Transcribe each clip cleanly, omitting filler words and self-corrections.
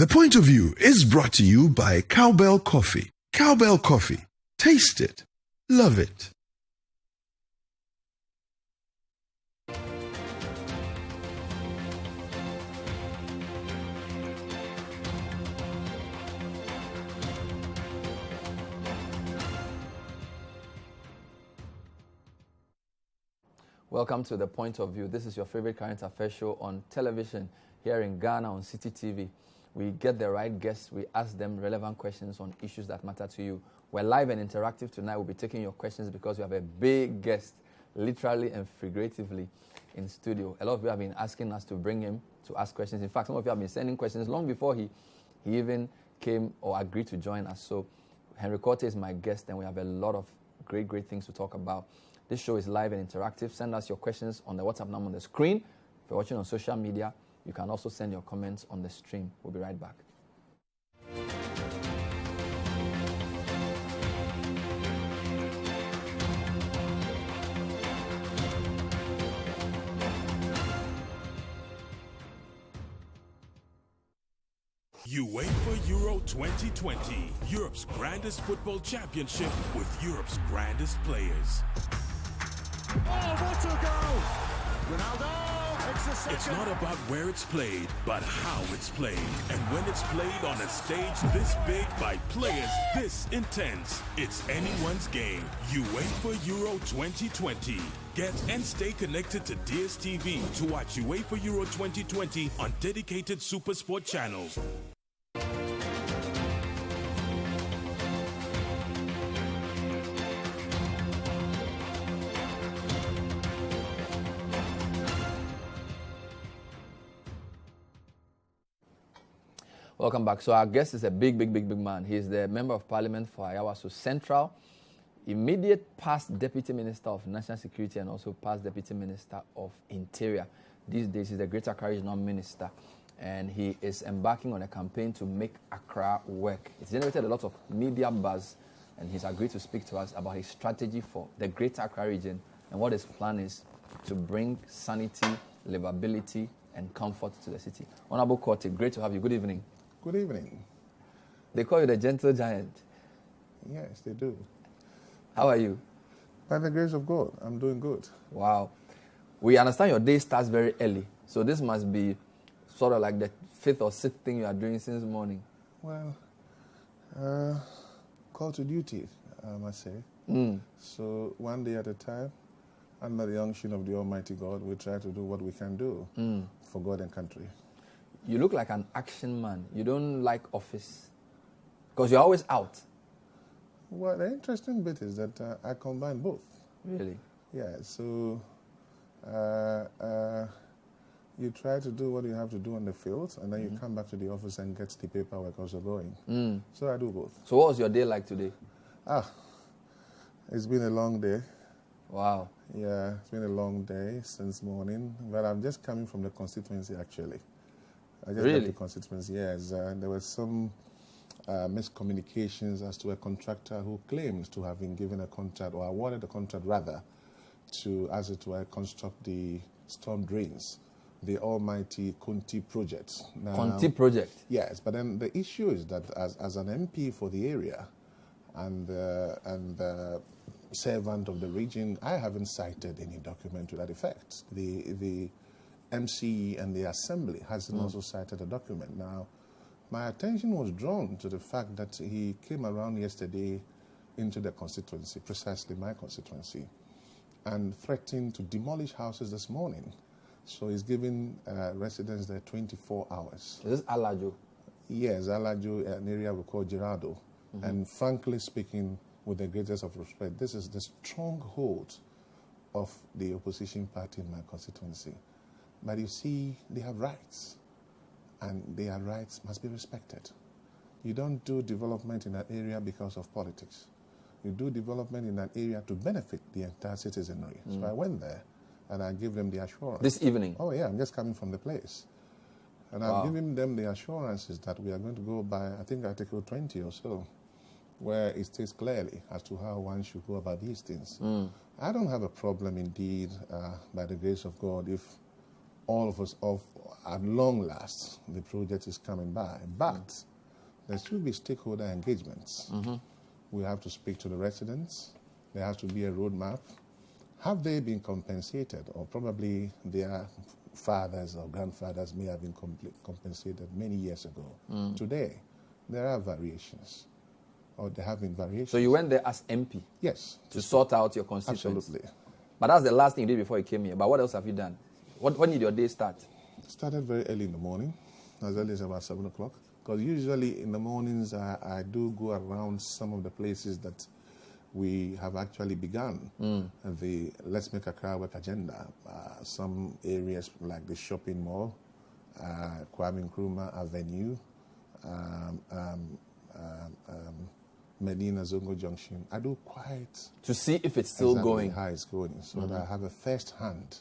The Point of View is brought to you by Cowbell Coffee. Cowbell Coffee. Taste it. Love it. Welcome to The Point of View. This is your favorite current affairs show on television here in Ghana on City TV. We get the right guests. We ask them relevant questions on issues that matter to you. We're live and interactive tonight. We'll be taking your questions because we have a big guest, literally and figuratively, in studio. A lot of you have been asking us to bring him to ask questions. In fact, some of you have been sending questions long before he even came or agreed to join us. So Henry Quartey is my guest, and we have a lot of great things to talk about. This show is live and interactive. Send us your questions on the WhatsApp number on the screen. If you're watching on social media, you can also send your comments on the stream. We'll be right back. UEFA Euro 2020, Europe's grandest football championship with Europe's grandest players. Oh, what a goal! Ronaldo, it's the second. It's not about where it's played, but how it's played. And when it's played on a stage this big by players this intense, it's anyone's game. UEFA Euro 2020. Get and stay connected to DSTV to watch UEFA Euro 2020 on dedicated SuperSport channels. Welcome back. So our guest is a big man. He is the Member of Parliament for Ayawaso Central, immediate past Deputy Minister of National Security and also past Deputy Minister of Interior. These days he's the Greater Accra Regional Minister, and he is embarking on a campaign to make Accra work. It's generated a lot of media buzz, and he's agreed to speak to us about his strategy for the Greater Accra region and what his plan is to bring sanity, livability, and comfort to the city. Honorable Quartey, great to have you. Good evening. Good evening. They call you the gentle giant. Yes, they do. How are you? By the grace of God, I'm doing good. Wow. We understand your day starts very early, so this must be sort of like the fifth or sixth thing you are doing since morning. Well, call to duty, I must say. So one day at a time, under the unction of the Almighty God, we try to do what we can do for God and country. You look like an action man. You don't like office because you're always out. Well, the interesting bit is that I combine both. Really? Yeah, so you try to do what you have to do on the field, and then you come back to the office and get the paperwork also going. So I do both. So what was your day like today? It's been a long day. Wow. Yeah, it's been a long day since morning, but I'm just coming from the constituency actually. I just left the constituency, yes. There were some miscommunications as to a contractor who claimed to have been given a contract, or awarded a contract rather, to, as it were, construct the storm drains, the almighty Kunti project. Kunti project? Yes, but then the issue is that as an MP for the area and servant of the region, I haven't cited any document to that effect. The MCE and the Assembly hasn't also cited a document. Now, my attention was drawn to the fact that he came around yesterday into the constituency, precisely my constituency, and threatened to demolish houses this morning. So he's giving residents there 24 hours. Is this Alajo? Yes, Alajo, an area we call Girardo. And frankly speaking, with the greatest of respect, this is the stronghold of the opposition party in my constituency. But you see, they have rights, and their rights must be respected. You don't do development in that area because of politics. You do development in that area to benefit the entire citizenry. So I went there, and I gave them the assurance. This evening? Oh, yeah, I'm just coming from the place. And I'm giving them the assurances that we are going to go by, I think, Article 20 or so, where it states clearly as to how one should go about these things. I don't have a problem, indeed, by the grace of God, if all of us, at long last, the project is coming by. But there should be stakeholder engagements. We have to speak to the residents. There has to be a roadmap. Have they been compensated? Or probably their fathers or grandfathers may have been compensated many years ago. Today, there are variations. Or there have been variations. So you went there as MP? Yes. To sort out your constituents? Absolutely. But that's the last thing you did before you came here. But what else have you done? When did your day start? Started very early in the morning, as early as about 7 o'clock. Because usually in the mornings, I do go around some of the places that we have actually begun the Let's Make Accra Work agenda. Some areas like the shopping mall, Kwame Nkrumah Avenue, Medina Zongo Junction. I do quite... To see if it's still going. How it's going. So that I have a first-hand,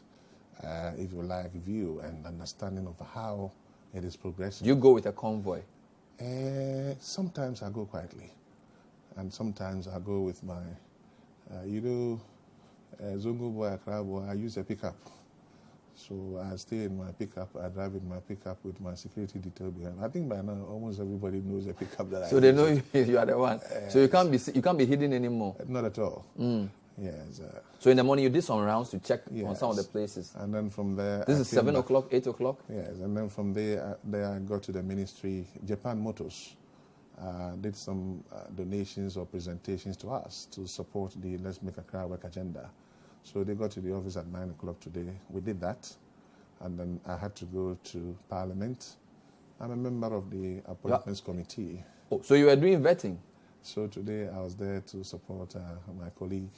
if you like, view and understanding of how it is progressing. Do you go with a convoy? Sometimes I go quietly. And sometimes I go with my, Zongo boy, Accra boy, I use a pickup. So I stay in my pickup, I drive in my pickup with my security detail behind. I think by now almost everybody knows the pickup that I use. So they know you are the one. So you can't be hidden anymore? Not at all. Yes. So in the morning you did some rounds to check on some of the places? And then from there... This is 7 o'clock, 8 o'clock? Yes, and then from there I got to the ministry, Japan Motors. Did some donations or presentations to us to support the Let's Make Accra Work agenda. So they got to the office at 9 o'clock today. We did that. And then I had to go to Parliament. I'm a member of the Appointments Committee. Oh, so you were doing vetting? So today I was there to support my colleague,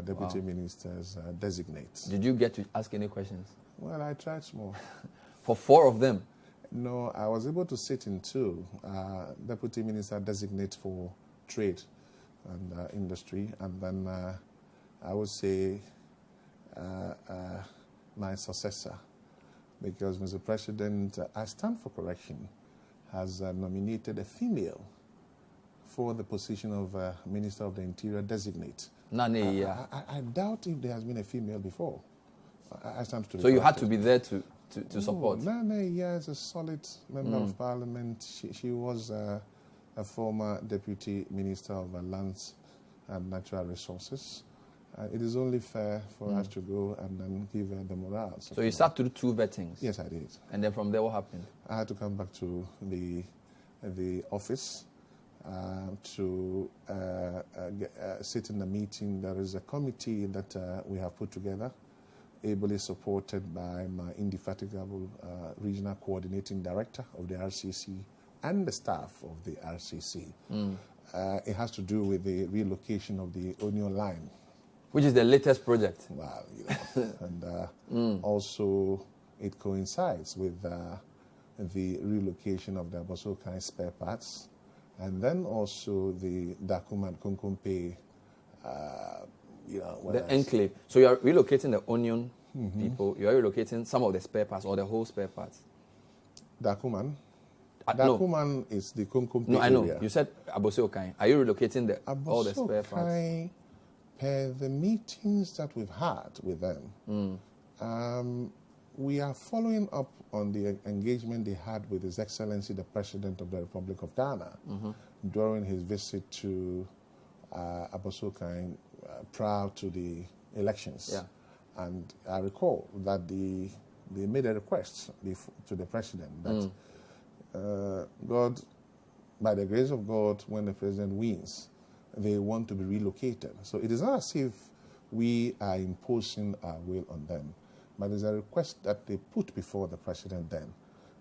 Deputy Ministers designate. Did you get to ask any questions? Well, I tried small. For 4 of them? No, I was able to sit in 2. Deputy Minister designate for Trade and Industry, and then I would say my successor, because Mr. President, I stand for correction, has nominated a female for the position of Minister of the Interior designate. I doubt if there has been a female before. I stand to. So you had to be there to support? Nane is a solid member of Parliament. She was a former Deputy Minister of Lands and Natural Resources. It is only fair for us to go and then give her the morale. So you sat through 2 vettings? Yes, I did. And then from there, what happened? I had to come back to the office to sit in the meeting. There is a committee that we have put together, ably supported by my indefatigable regional coordinating director of the RCC and the staff of the RCC. It has to do with the relocation of the Onion Line. Which is the latest project? Well, and also it coincides with the relocation of the Abosokai spare parts, and then also the Dakuma and Konkompe, the enclave. So you are relocating the Onion people, you are relocating some of the spare parts or the whole spare parts? Dakuman. Dakuman is the Konkompe area. No, I know. You said Abosokai. Are you relocating all the spare parts? Per the meetings that we've had with them, we are following up on the engagement they had with His Excellency the President of the Republic of Ghana during his visit to Abosokai prior to the elections. Yeah. And I recall that they made a request to the President that God, by the grace of God, when the President wins, they want to be relocated. So it is not as if we are imposing our will on them, but it's a request that they put before the President then.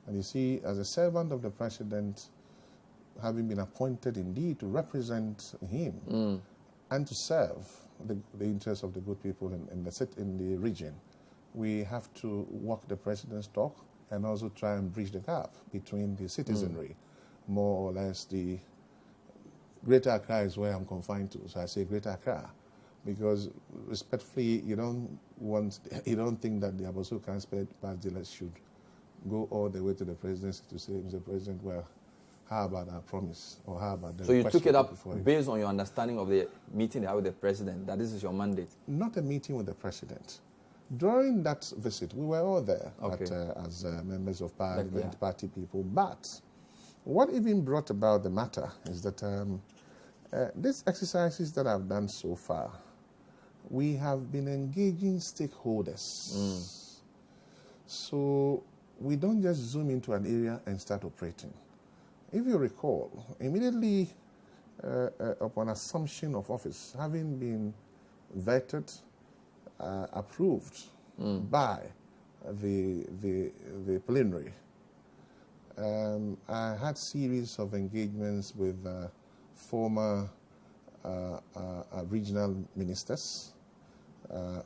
And you see, as a servant of the President, having been appointed indeed to represent him and to serve the interests of the good people in the region, we have to walk the President's talk and also try and bridge the gap between the citizenry, more or less the Greater Accra is where I'm confined to, so I say Greater Accra, because respectfully, you don't think that the Abosokai spare parts dealers should go all the way to the presidency to say, Mr. President, well, how about our promise, or how about the... So you took it up based on your understanding of the meeting they had with the President, that this is your mandate? Not a meeting with the President. During that visit, we were all there Okay. as members of parliament, yeah. party people. But what even brought about the matter is that these exercises that I've done so far, we have been engaging stakeholders. So we don't just zoom into an area and start operating. If you recall, immediately upon assumption of office, having been vetted, approved by the plenary, I had series of engagements with former regional ministers,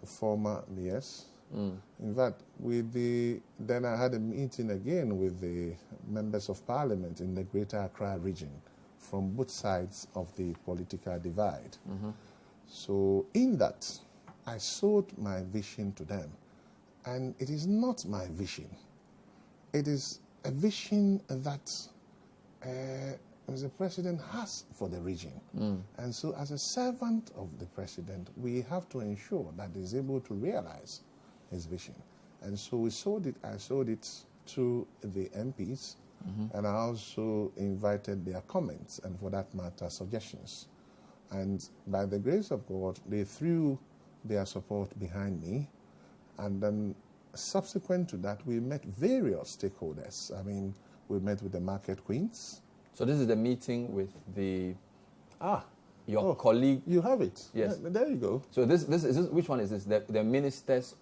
former mayors. In fact, then I had a meeting again with the members of parliament in the Greater Accra region from both sides of the political divide. So in that, I sold my vision to them. And it is not my vision. It is a vision that the president has for the region. And so as a servant of the president, we have to ensure that he's able to realize his vision. And so I sold it to the MPs, and I also invited their comments and, for that matter, suggestions. And by the grace of God, they threw their support behind me. And then subsequent to that, we met various stakeholders. I mean, we met with the market queens. So this is the meeting with your colleague. You have it. Yes. Yeah, there you go. So this which one is this? The ministers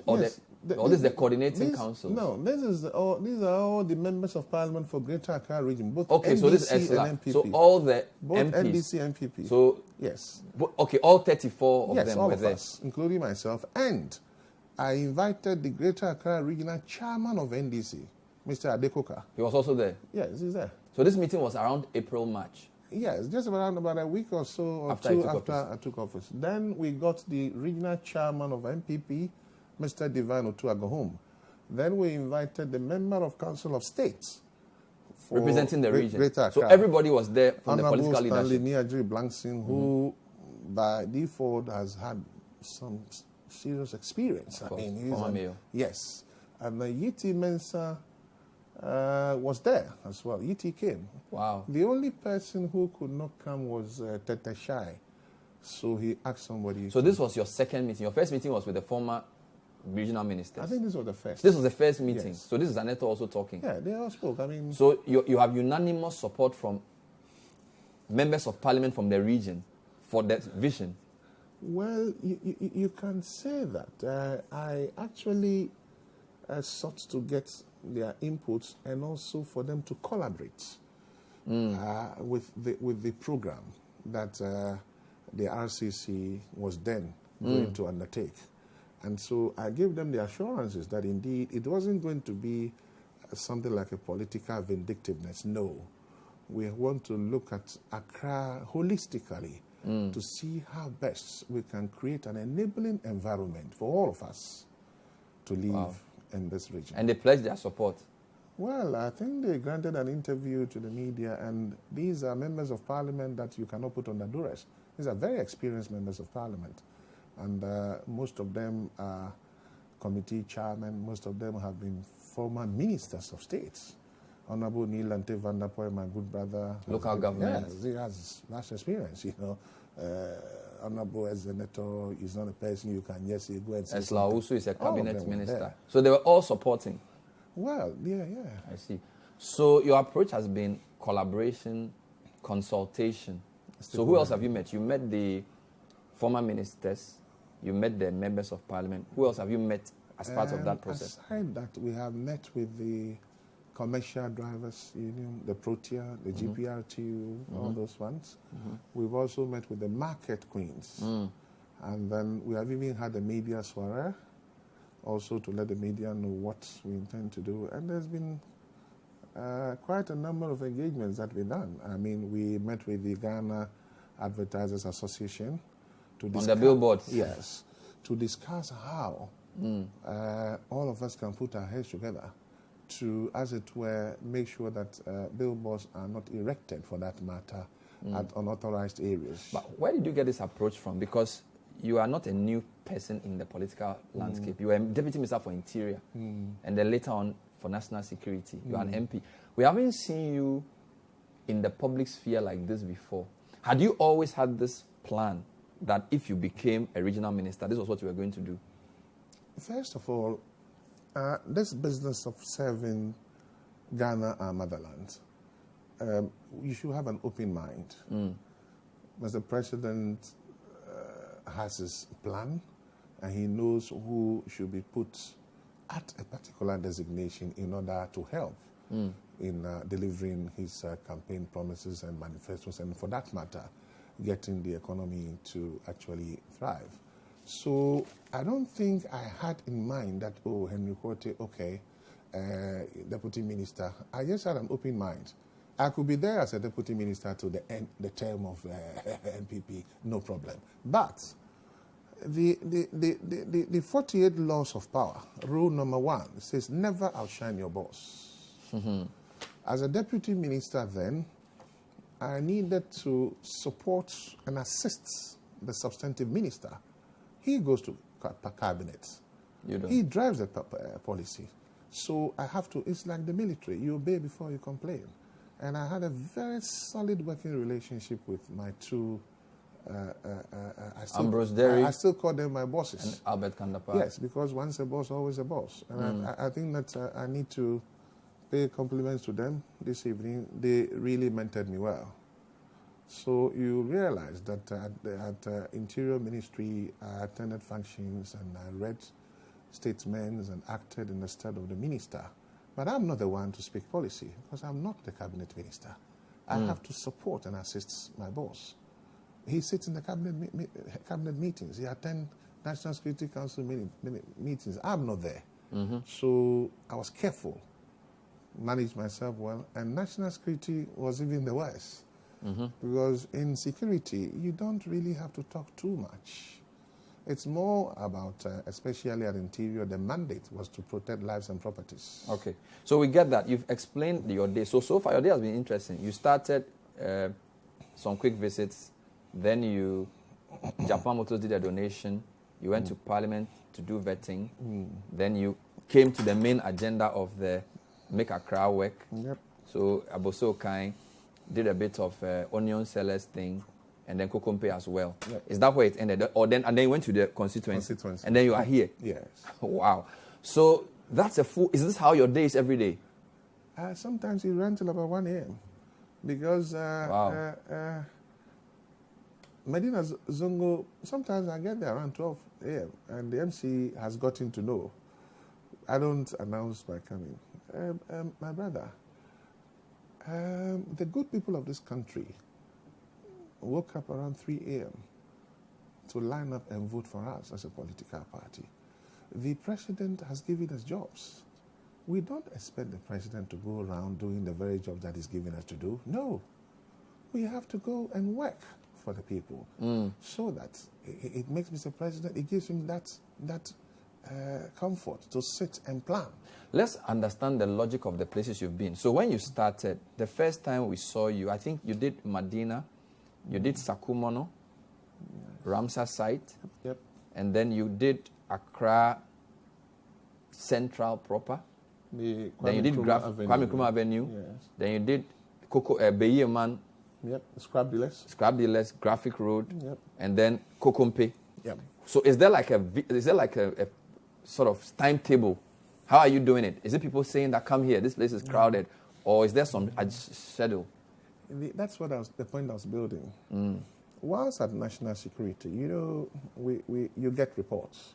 or Yes. this is the coordinating council? No, these are all the members of parliament for Greater Accra region, both Okay, NDC so this is and excellent. MPP. So all the both MPs. NDC and MPP. So yes. Okay, all 34 of Yes, them all were of there. us, including myself. And I invited the Greater Accra regional chairman of NDC, Mr. Adekoka. He was also there. Yes, he's there. So this meeting was around April, March. Yes, just about a week or so or After two I took after office. I took office. Then we got the regional chairman of MPP, Mr. Divine Otuagohom. Then we invited the member of Council of States for Representing the region. Greater So Accra. everybody was there from the Honorable political Stanley leadership. Niajiri Blankson, who by default has had some serious experience. Of course, he's former mayor. Yes. And Yiti Mensah was there as well. Yiti came. Wow. The only person who could not come was Tete Shai. So he asked somebody. So this was your second meeting. Your first meeting was with the former regional ministers. I think this was the first. This was the first meeting. Yes. So this is Aneto also talking. Yeah, they all spoke. I mean, So you have unanimous support from members of parliament from the region for that vision. well, you can say that. I actually sought to get their inputs and also for them to collaborate with the program that the RCC was then going to undertake. And so I gave them the assurances that indeed it wasn't going to be something like a political vindictiveness. No. We want to look at Accra holistically to see how best we can create an enabling environment for all of us to live in this region. And they pledged their support. Well, I think they granted an interview to the media, and these are members of parliament that you cannot put under duress. These are very experienced members of parliament. And most of them are committee chairmen. Most of them have been former ministers of states. Honorable Neil Ante Van der Poel, my good brother. Local government. Yes, he has vast experience, you know. Honorable Ezeneto is not a person you can just say, go and say Esla something. also is a All of cabinet them were minister. there. So they were all supporting. Well, yeah. I see. So your approach has been collaboration, consultation. So who else have you met? You met the former ministers. You met the members of parliament. Who else have you met as part of that process? Aside that, we have met with the commercial drivers union, the Protea, the GPRTU, all those ones. We've also met with the market queens. And then we have even had a media soiree, also to let the media know what we intend to do. And there's been quite a number of engagements that we've done. I mean, we met with the Ghana Advertisers Association to discuss, On the billboards? Yes, to discuss how all of us can put our heads together to, as it were, make sure that billboards are not erected, for that matter, at unauthorized areas. But where did you get this approach from? Because you are not a new person in the political landscape. You were Deputy Minister for Interior, and then later on for National Security. You are an MP. We haven't seen you in the public sphere like this before. Had you always had this plan that if you became a regional minister, this was what you were going to do? First of all, this business of serving Ghana, our motherland, you should have an open mind. Mr. President has his plan, and he knows who should be put at a particular designation in order to help in delivering his campaign promises and manifestos, and for that matter, getting the economy to actually thrive. So I don't think I had in mind that, oh, Henry Quartey, okay, deputy minister. I just had an open mind. I could be there as a deputy minister to the end, the term of NPP, no problem. But the 48 laws of power, rule number 1, says never outshine your boss. As a deputy minister then, I needed to support and assist the substantive minister. He goes to cabinet. He drives the policy. So I have to, it's like the military. You obey before you complain. And I had a very solid working relationship with my two, Ambrose Derry. I still call them my bosses. And Albert Kandapa. Yes, because once a boss, always a boss. And I think that I need to pay compliments to them this evening. They really mentored me well. So you realize that at Interior Ministry, I attended functions and I read statements and acted in the stead of the minister. But I'm not the one to speak policy because I'm not the cabinet minister. I have to support and assist my boss. He sits in the cabinet meetings. He attends National Security Council meetings. I'm not there. So I was careful, managed myself well, and national security was even the worst. Because in security, you don't really have to talk too much. It's more about, especially at Interior, the mandate was to protect lives and properties. Okay. So we get that. You've explained your day. So far, your day has been interesting. You started some quick visits. Then Japan Motors did a donation. You went to Parliament to do vetting. Then you came to the main agenda of the Make Accra work. So Aboso Kai did a bit of onion sellers thing, and then Kokompe as well. Is that where it ended? Or then you went to the constituency. And then you are here? Yes. Wow. So that's is this how your day is every day? Sometimes you run till about 1 a.m. Because Medina Zongo, sometimes I get there around 12 a.m. and the MC has gotten to know. I don't announce my coming. My brother, the good people of this country woke up around 3 a.m. to line up and vote for us as a political party. The president has given us jobs. We don't expect the president to go around doing the very job that he's giving us to do. No. We have to go and work for the people so that it makes Mr. President, it gives him that comfort to sit and plan. Let's understand the logic of the places you've been. So when you started, the first time we saw you, I think you did Medina, you did Sakumono, Ramsar site, and then you did Accra Central proper. Then you did Kwame Nkrumah Avenue. Yes. Then you did Beyeman. Scrap dealers, Graphic Road, and then Kokompe. Yep. So is there like a sort of timetable? How are you doing it? Is it people saying that come here, this place is crowded, or is there some schedule? That's what the point I was building. Whilst at national security, you get reports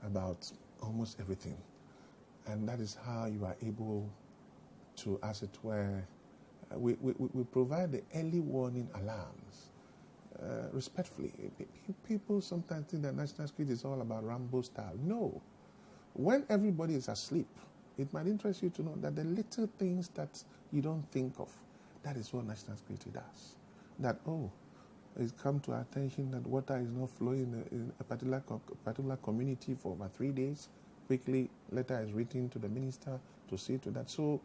about almost everything, and that is how you are able to, as it were, we provide the early warning alarms. Respectfully, people sometimes think that national security is all about Rambo style. No. When everybody is asleep, it might interest you to know that the little things that you don't think of, that is what national security does. That, it's come to our attention that water is not flowing in a particular community for about 3 days. Quickly, letter is written to the minister to see to that. So,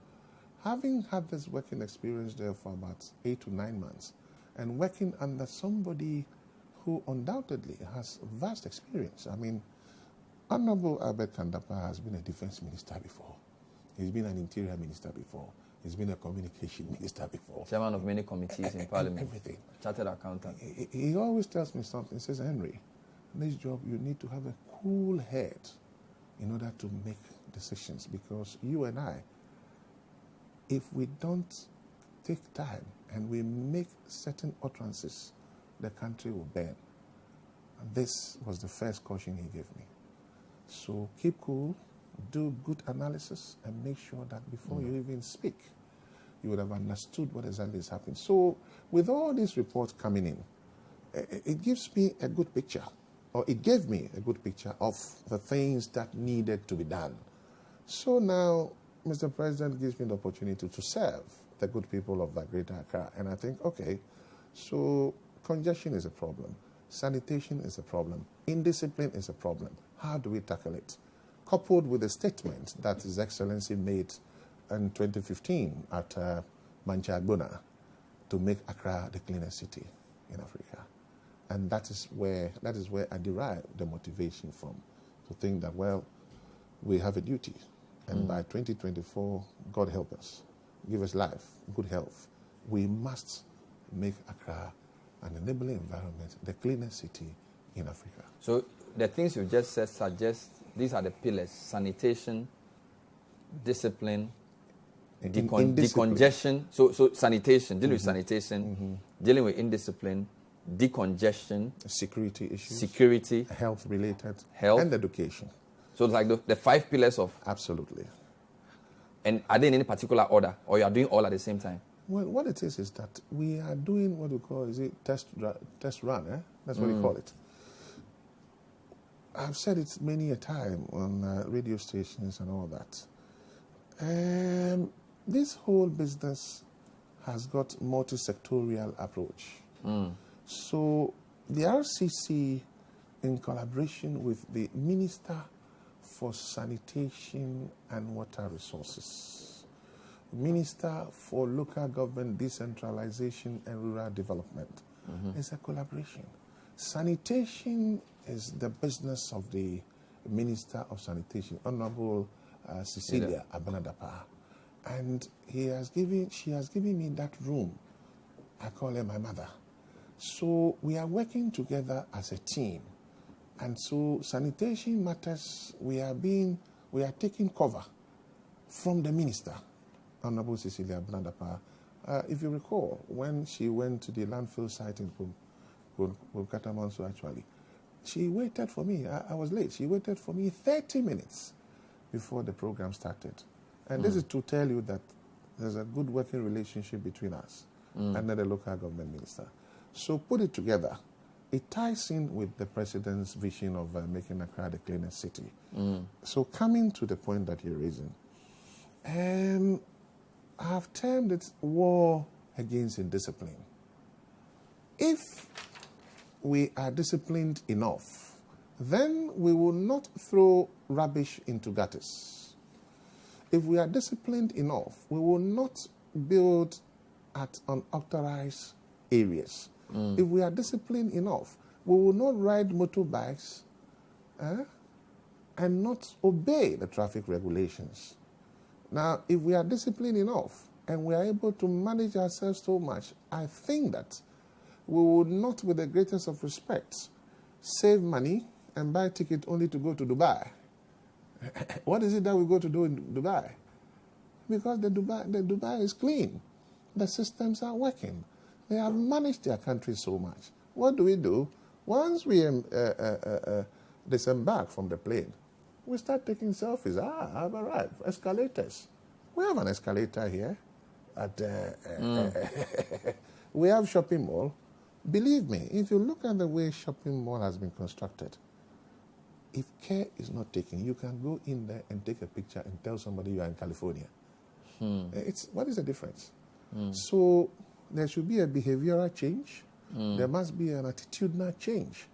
having had this working experience there for about 8 to 9 months, and working under somebody who undoubtedly has vast experience. I mean, Honorable Albert Kandapa has been a defense minister before. He's been an interior minister before. He's been a communication minister before. Chairman of many committees in Parliament. Everything. Chartered accountant. He always tells me something. He says, Henry, in this job, you need to have a cool head in order to make decisions, because you and I, if we don't take time and we make certain utterances, the country will burn. And this was the first caution he gave me. So keep cool, do good analysis, and make sure that before you even speak, you would have understood what exactly is happening. So with all these reports coming in, it gives me a good picture, or it gave me a good picture of the things that needed to be done. So now, Mr. President gives me the opportunity to serve the good people of the Greater Accra. And I think, okay, so congestion is a problem. Sanitation is a problem. Indiscipline is a problem. How do we tackle it? Coupled with the statement that His Excellency made in 2015 at Manchagbona to make Accra the cleanest city in Africa. And that is where I derive the motivation from, to think that, well, we have a duty. And by 2024, God help us, give us life, good health, we must make Accra an enabling environment, the cleanest city in Africa. So the things you just said suggest these are the pillars: sanitation, discipline, decongestion. So sanitation, dealing with sanitation, dealing with indiscipline, decongestion, security issues, security, health-related, health, and education. So it's like the 5 pillars of... Absolutely. And are they in any particular order, or you are doing all at the same time? Well, what it is that we are doing what we call, test run, eh? That's what we call it. I've said it many a time on radio stations and all that. This whole business has got multi-sectorial approach. So the RCC, in collaboration with the Minister for Sanitation and Water Resources, Minister for Local Government Decentralization and Rural Development, is a collaboration. Sanitation is the business of the Minister of Sanitation, Honorable Cecilia Abanadapa. And she has given me that room. I call her my mother. So we are working together as a team. And so sanitation matters, we are taking cover from the minister, Honorable Cecilia Abanadapa. If you recall, when she went to the landfill site in Katamanso, actually, she waited for me. I was late. She waited for me 30 minutes before the program started. And this is to tell you that there's a good working relationship between us and the local government minister. So put it together. It ties in with the president's vision of making Accra the cleanest city. So coming to the point that you're raising, I have termed it war against indiscipline. If we are disciplined enough, then we will not throw rubbish into gutters. If we are disciplined enough, we will not build at unauthorized areas. If we are disciplined enough, we will not ride motorbikes and not obey the traffic regulations. Now, if we are disciplined enough and we are able to manage ourselves so much, I think that we would not, with the greatest of respect, save money and buy a ticket only to go to Dubai. What is it that we go to do in Dubai? Because the Dubai is clean. The systems are working. They have managed their country so much. What do? Once we disembark from the plane, we start taking selfies. I've arrived. Escalators. We have an escalator here. We have shopping mall. Believe me, if you look at the way shopping mall has been constructed, if care is not taken, you can go in there and take a picture and tell somebody you are in California. What is the difference? So there should be a behavioral change. There must be an attitudinal change,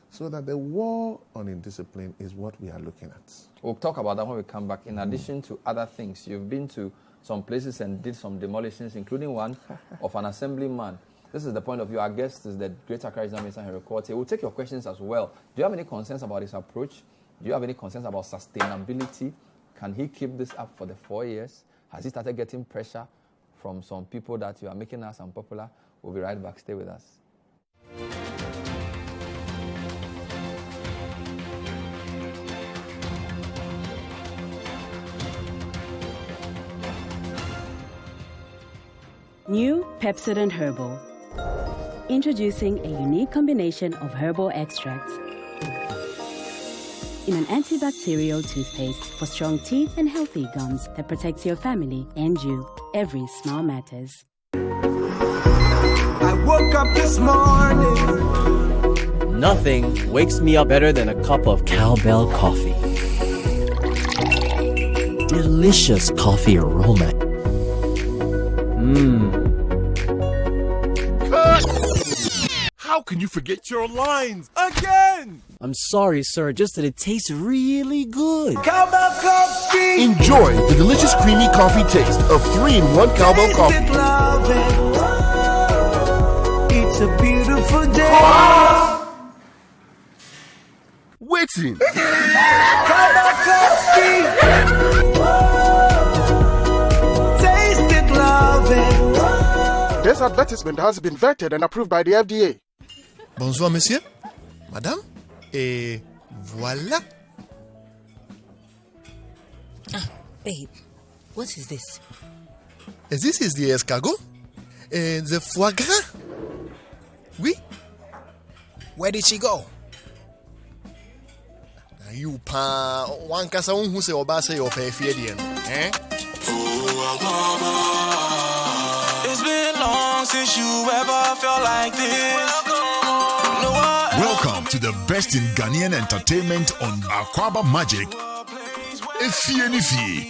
so that the war on indiscipline is what we are looking at. We'll talk about that when we come back. In addition to other things, you've been to some places and did some demolitions, including one of an assemblyman This is the point of view. Our guest is the Great Accra Regional Minister, Henry Quartey. We'll take your questions as well. Do you have any concerns about his approach? Do you have any concerns about sustainability? Can he keep this up for the 4 years? Has he started getting pressure from some people that you are making us unpopular? We'll be right back. Stay with us. New Pepsodent Herbal. Introducing a unique combination of herbal extracts in an antibacterial toothpaste for strong teeth and healthy gums that protects your family and you. Every smile matters. I woke up this morning. Nothing wakes me up better than a cup of cowbell coffee. Delicious coffee aroma. How can you forget your lines again? I'm sorry, sir, just that it tastes really good. Cowbell coffee. Enjoy the delicious creamy coffee taste of 3-in-1 Cowbell coffee. It's a beautiful day. Waiting. Cowbell coffee. Taste it, love it. This advertisement has been vetted and approved by the FDA. Bonsoir, monsieur. Madame. Et voilà. Babe, what is this? This is the escargot. The foie gras. Oui. Where did she go? You pa one kasa who say oba say your pay feedian. It's been long since you ever felt like this. Welcome to the best in Ghanaian entertainment on Aquaba Magic. Efie.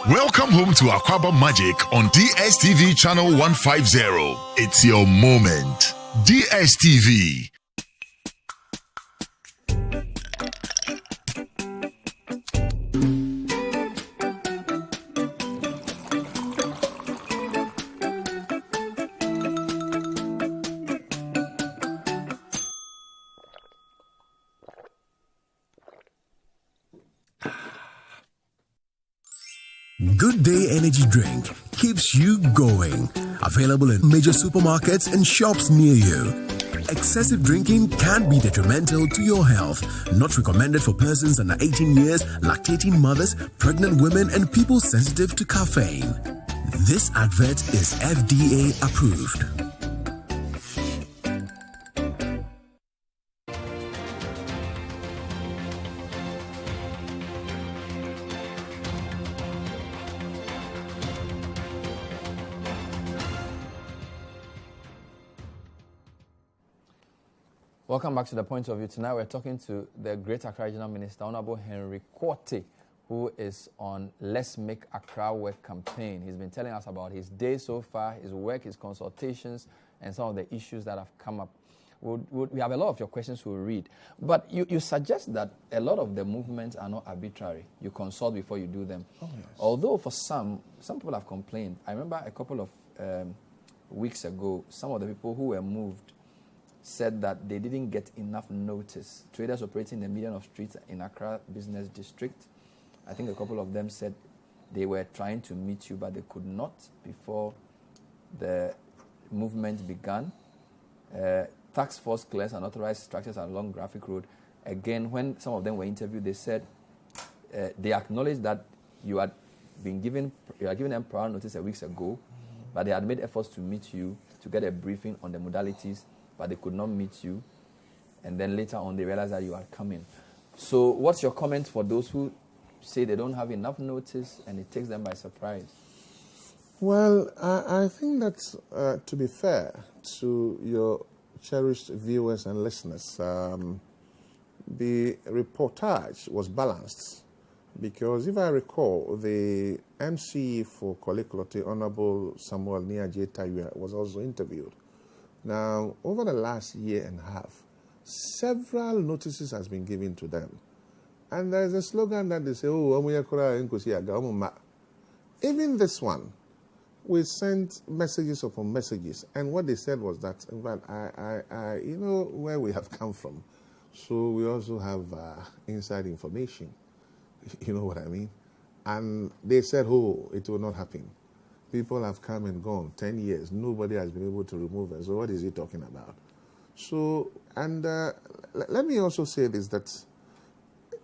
Welcome home to Aquaba Magic on DSTV channel 150. It's your moment. DSTV. Good Day Energy Drink keeps you going. Available in major supermarkets and shops near you. Excessive drinking can be detrimental to your health. Not recommended for persons under 18 years, lactating mothers, pregnant women, and people sensitive to caffeine. This advert is FDA approved. Welcome back to The Point of View. Tonight we're talking to the Great Accra Regional Minister, Honorable Henry Quartey, who is on Let's Make Accra Work campaign. He's been telling us about his day so far, his work, his consultations, and some of the issues that have come up. We have a lot of your questions we'll read. But you suggest that a lot of the movements are not arbitrary. You consult before you do them. Oh, yes. Although for some people have complained. I remember a couple of weeks ago, some of the people who were moved said that they didn't get enough notice. Traders operating in a million of streets in Accra Business District, I think a couple of them said they were trying to meet you, but they could not before the movement began. Task force clears unauthorized structures along Graphic Road. Again, when some of them were interviewed, they said they acknowledged that you had given them prior notice a week ago, but they had made efforts to meet you to get a briefing on the modalities, but they could not meet you. And then later on, they realized that you are coming. So what's your comment for those who say they don't have enough notice and it takes them by surprise? Well, I think that, to be fair to your cherished viewers and listeners, the reportage was balanced. Because if I recall, the MC for Koliklote, Honorable Samuel Niaje Taiwa, was also interviewed. Now, over the last year and a half, several notices has been given to them. And there's a slogan that they say, even this one, We sent messages upon messages, and what they said was that, in fact, you know where we have come from, so we also have inside information. You know what I mean? And they said, oh, it will not happen. People have come and gone, 10 years. Nobody has been able to remove it. So what is he talking about? So, and let me also say this, that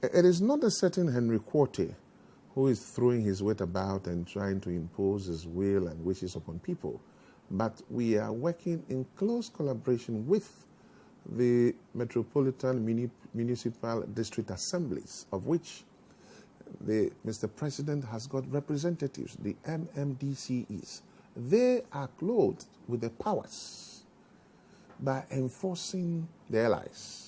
it is not a certain Henry Quartey who is throwing his weight about and trying to impose his will and wishes upon people. But we are working in close collaboration with the Metropolitan Municipal District Assemblies, of which Mr. President has got representatives, the MMDCEs. They are clothed with the powers by enforcing the allies.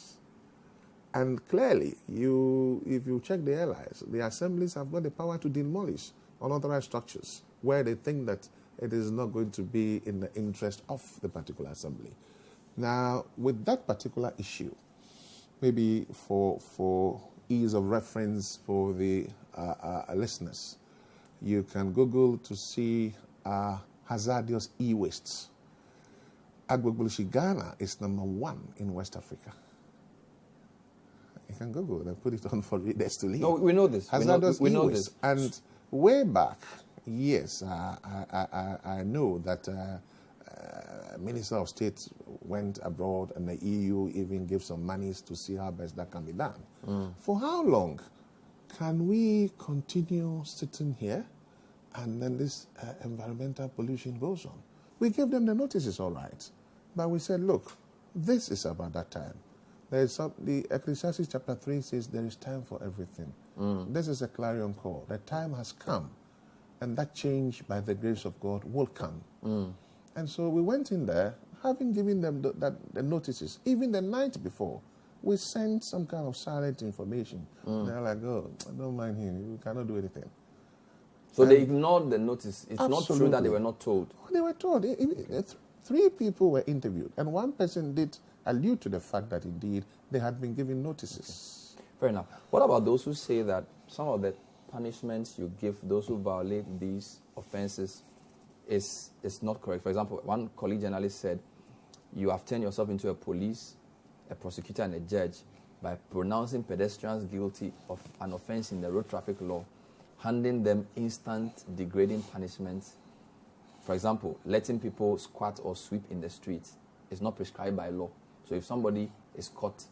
And clearly, if you check the allies, the assemblies have got the power to demolish unauthorized structures where they think that it is not going to be in the interest of the particular assembly. Now, with that particular issue, maybe for ease of reference for the listeners, you can Google to see hazardous e-wastes. Agbogbolosi, Ghana is #1 in West Africa. You can Google and put it on for readers to read. No, we know this. Hazardous we know e-waste. this. And way back, yes, I know that Minister of State went abroad and the EU even gave some monies to see how best that can be done. For how long can we continue sitting here and then this environmental pollution goes on? We gave them the notices, all right. But we said, look, this is about that time. The Ecclesiastes chapter 3 says there is time for everything. This is a clarion call. The time has come, and that change by the grace of God will come. And so we went in there, having given them the notices. Even the night before, we sent some kind of silent information. They're like, oh, don't mind him, you cannot do anything. So they ignored the notice. It's not true that they were not told. They were told. 3 people were interviewed, and 1 person did allude to the fact that indeed they had been given notices. Okay. Fair enough. What about those who say that some of the punishments you give those who violate these offenses is not correct? For example, one colleague journalist said, you have turned yourself into a police, a prosecutor, and a judge by pronouncing pedestrians guilty of an offense in the road traffic law, handing them instant degrading punishments. For example, letting people squat or sweep in the streets is not prescribed by law. So if somebody is caught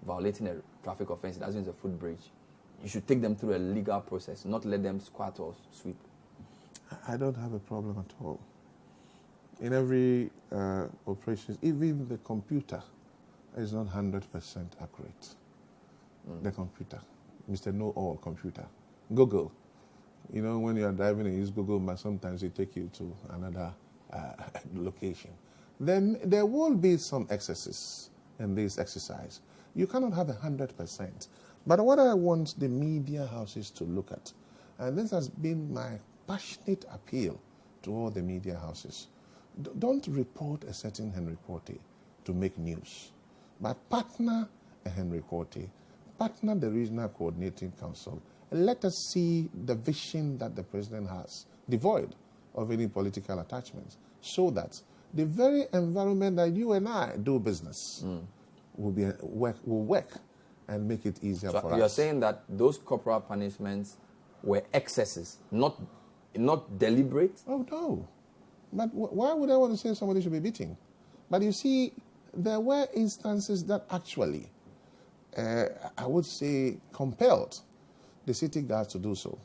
violating a traffic offense, that means a footbridge, you should take them through a legal process, not let them squat or sweep. I don't have a problem at all. In every operation, even the computer is not 100% accurate. The computer, Mr. Know-All computer. Google. You know, when you are driving and use Google Maps, sometimes it takes you to another location. Then there will be some excesses in this exercise. You cannot have 100%. But what I want the media houses to look at, and this has been my passionate appeal to all the media houses, don't report a certain Henry Quartey to make news, but partner a Henry Quartey, partner the Regional Coordinating Council, and let us see the vision that the president has, devoid of any political attachments, so that the very environment that you and I do business will work and make it easier for us. You're saying that those corporal punishments were excesses, not deliberate? Oh, no. But why would I want to say somebody should be beaten? But you see, there were instances that actually, I would say, compelled the city guards to do so.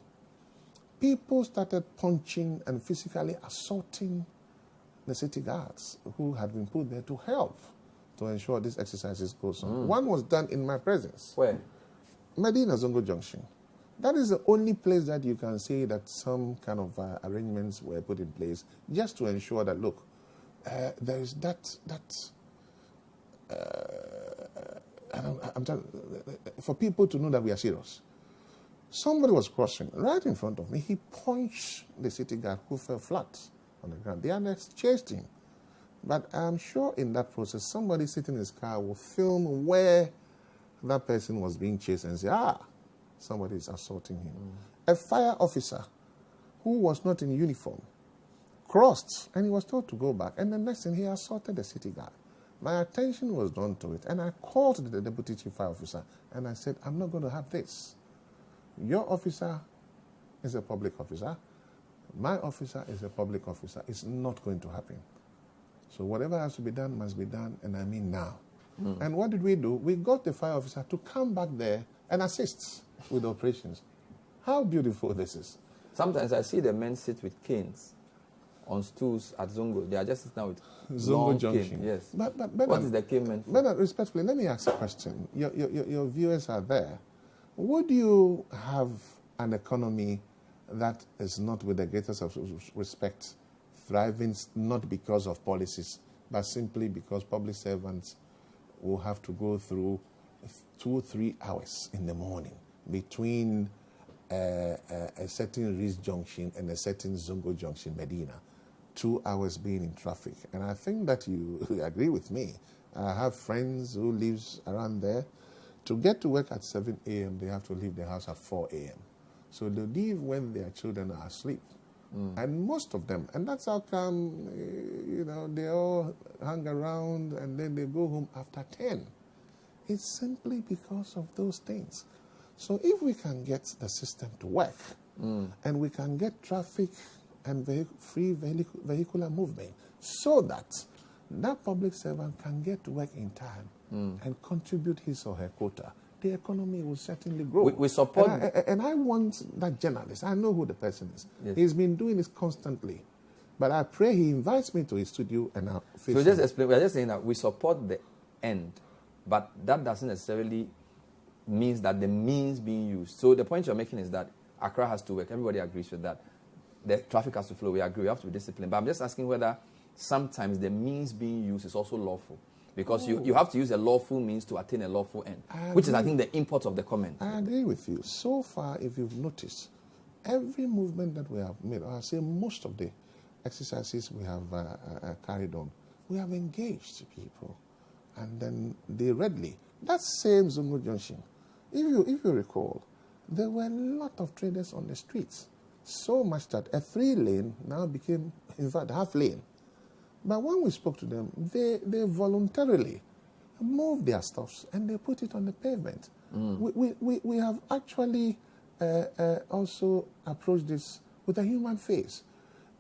People started punching and physically assaulting the city guards who had been put there to help to ensure these exercises goes on. One was done in my presence. Where? Medina Zongo Junction. That is the only place that you can say that some kind of arrangements were put in place just to ensure that, look, there is for people to know that we are serious. Somebody was crossing right in front of me. He punched the city guard who fell flat on the ground. The others chased him. But I'm sure in that process, somebody sitting in his car will film where that person was being chased and say, somebody is assaulting him. A fire officer who was not in uniform crossed, and he was told to go back. And the next thing, he assaulted the city guard. My attention was drawn to it, and I called the deputy chief fire officer, and I said, I'm not going to have this. Your officer is a public officer. My officer is a public officer. It's not going to happen. So whatever has to be done must be done, and I mean now. And what did we do? We got the fire officer to come back there and assist with the operations. How beautiful this is. Sometimes I see the men sit with canes on stools at Zongo. They are just sitting with Zongo long Junction. cane. Yes. But what is the cane meant for? Bernard, respectfully, let me ask a question. Your viewers are there. Would you have an economy that is not, with the greatest of respect, thriving not because of policies, but simply because public servants will have to go through 2-3 hours in the morning between a certain Reese Junction and a certain Zongo Junction, Medina, 2 hours being in traffic? And I think that you agree with me. I have friends who live around there. To get to work at 7 a.m., they have to leave the house at 4 a.m. So they leave when their children are asleep. And most of them, and that's how come, they all hang around and then they go home after 10. It's simply because of those things. So if we can get the system to work, and we can get traffic and free vehicular movement, so that that public servant can get to work in time and contribute his or her quota, the economy will certainly grow. We support... And I want that journalist, I know who the person is. Yes. He's been doing this constantly. But I pray he invites me to his studio and I'll face So just explain, we're just saying that we support the end, but that doesn't necessarily means that the means being used. So the point you're making is that Accra has to work. Everybody agrees with that. The traffic has to flow. We agree. We have to be disciplined. But I'm just asking whether sometimes the means being used is also lawful. Because you have to use a lawful means to attain a lawful end, which is, I think, the import of the comment. I agree with you. So far, if you've noticed, every movement that we have made, or I say most of the exercises we have carried on, we have engaged people. And then they readily, that same Zongo Junction, if you recall, there were a lot of traders on the streets. So much that a 3-lane now became, in fact, half-lane. But when we spoke to them, they voluntarily moved their stuffs and they put it on the pavement. We have actually also approached this with a human face.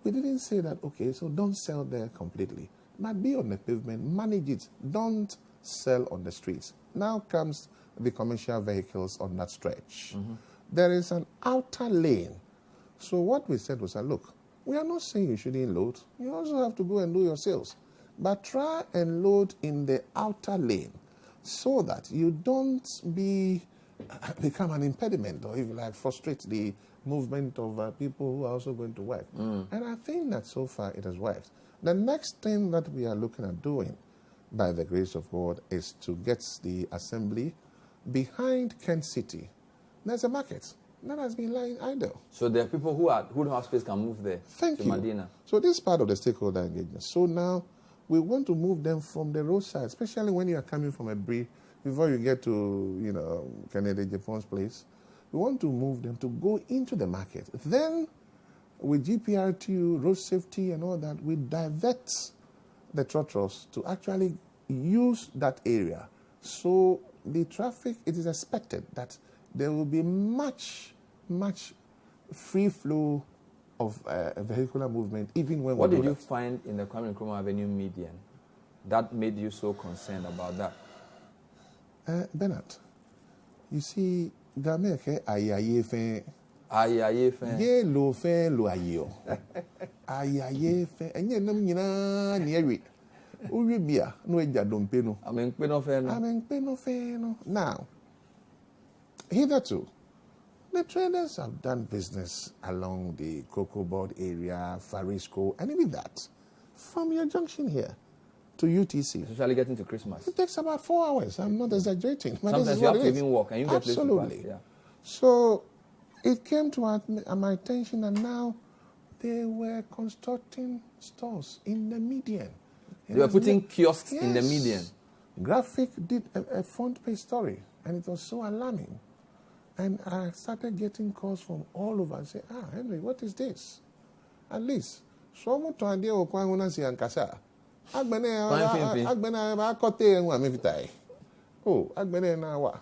We didn't say that, okay, so don't sell there completely. But be on the pavement, manage it. Don't sell on the streets. Now comes the commercial vehicles on that stretch. There is an outer lane. So what we said was, look, we are not saying you shouldn't load. You also have to go and do your sales. But try and load in the outer lane so that you don't become an impediment or even like frustrate the movement of people who are also going to work. And I think that so far it has worked. The next thing that we are looking at doing, by the grace of God, is to get the assembly behind Kent City. There's a market that has been lying idle. So there are people who don't have space can move there. Thank to you. Medina. So this is part of the stakeholder engagement. So now we want to move them from the roadside, especially when you are coming from a brief, before you get to, Kennedy Japan's place. We want to move them to go into the market. Then, with GPRTU, road safety and all that, we divert the trotters to actually use that area. So the traffic, it is expected that there will be much free flow of vehicular movement, even when What did you find in the Kwame Nkrumah Avenue median that made you so concerned about that? Bernard, you see, Gameke ayaye fe. Ayaye fe. Ye lo fe lo ayo. Ayaye fe. Enye nam nyina ni ewi. Uwi bia no eja dompe no. Amenkpe no fe no. Amenkpe no fe no. Now, hitherto, the traders have done business along the Cocoa Board area, Farisco, and even that, from your junction here to UTC. Especially getting to Christmas. It takes about 4 hours. I'm not exaggerating. But sometimes you have to even walk and you get absolutely. Yeah. So it came to my attention, and now they were constructing stores in the median. They were putting kiosks in the median. Graphic did a front page story, and it was so alarming. And I started getting calls from all over and say, Henry, what is this? At least. So mo to ade o kwan na si ankasa. Agbene ba kote enwa me fitai. Oh, agbene na wa.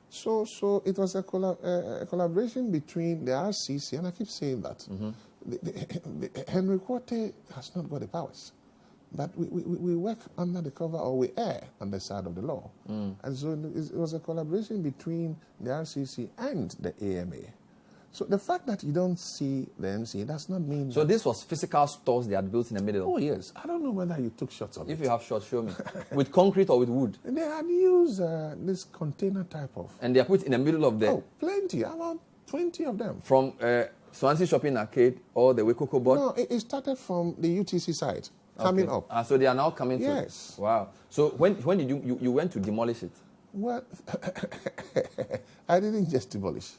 So it was a collaboration between the RCC, and I keep saying that. Henry Quartey has not got the powers. But we work under the cover, or we err on the side of the law. And so it was a collaboration between the RCC and the AMA. So the fact that you don't see the MC does not mean So this was physical stores they had built in the middle? Oh, yes. I don't know whether you took shots of it. If you have shots, show me. With concrete or with wood? They had used this container type of... And they are put in the middle of the... Oh, plenty. About 20 of them. From Swansea Shopping Arcade or the Wekoko board? No, it started from the UTC side, coming up. So they are now coming to... Yes. Wow. So when did you went to demolish it? Well, I didn't just demolish.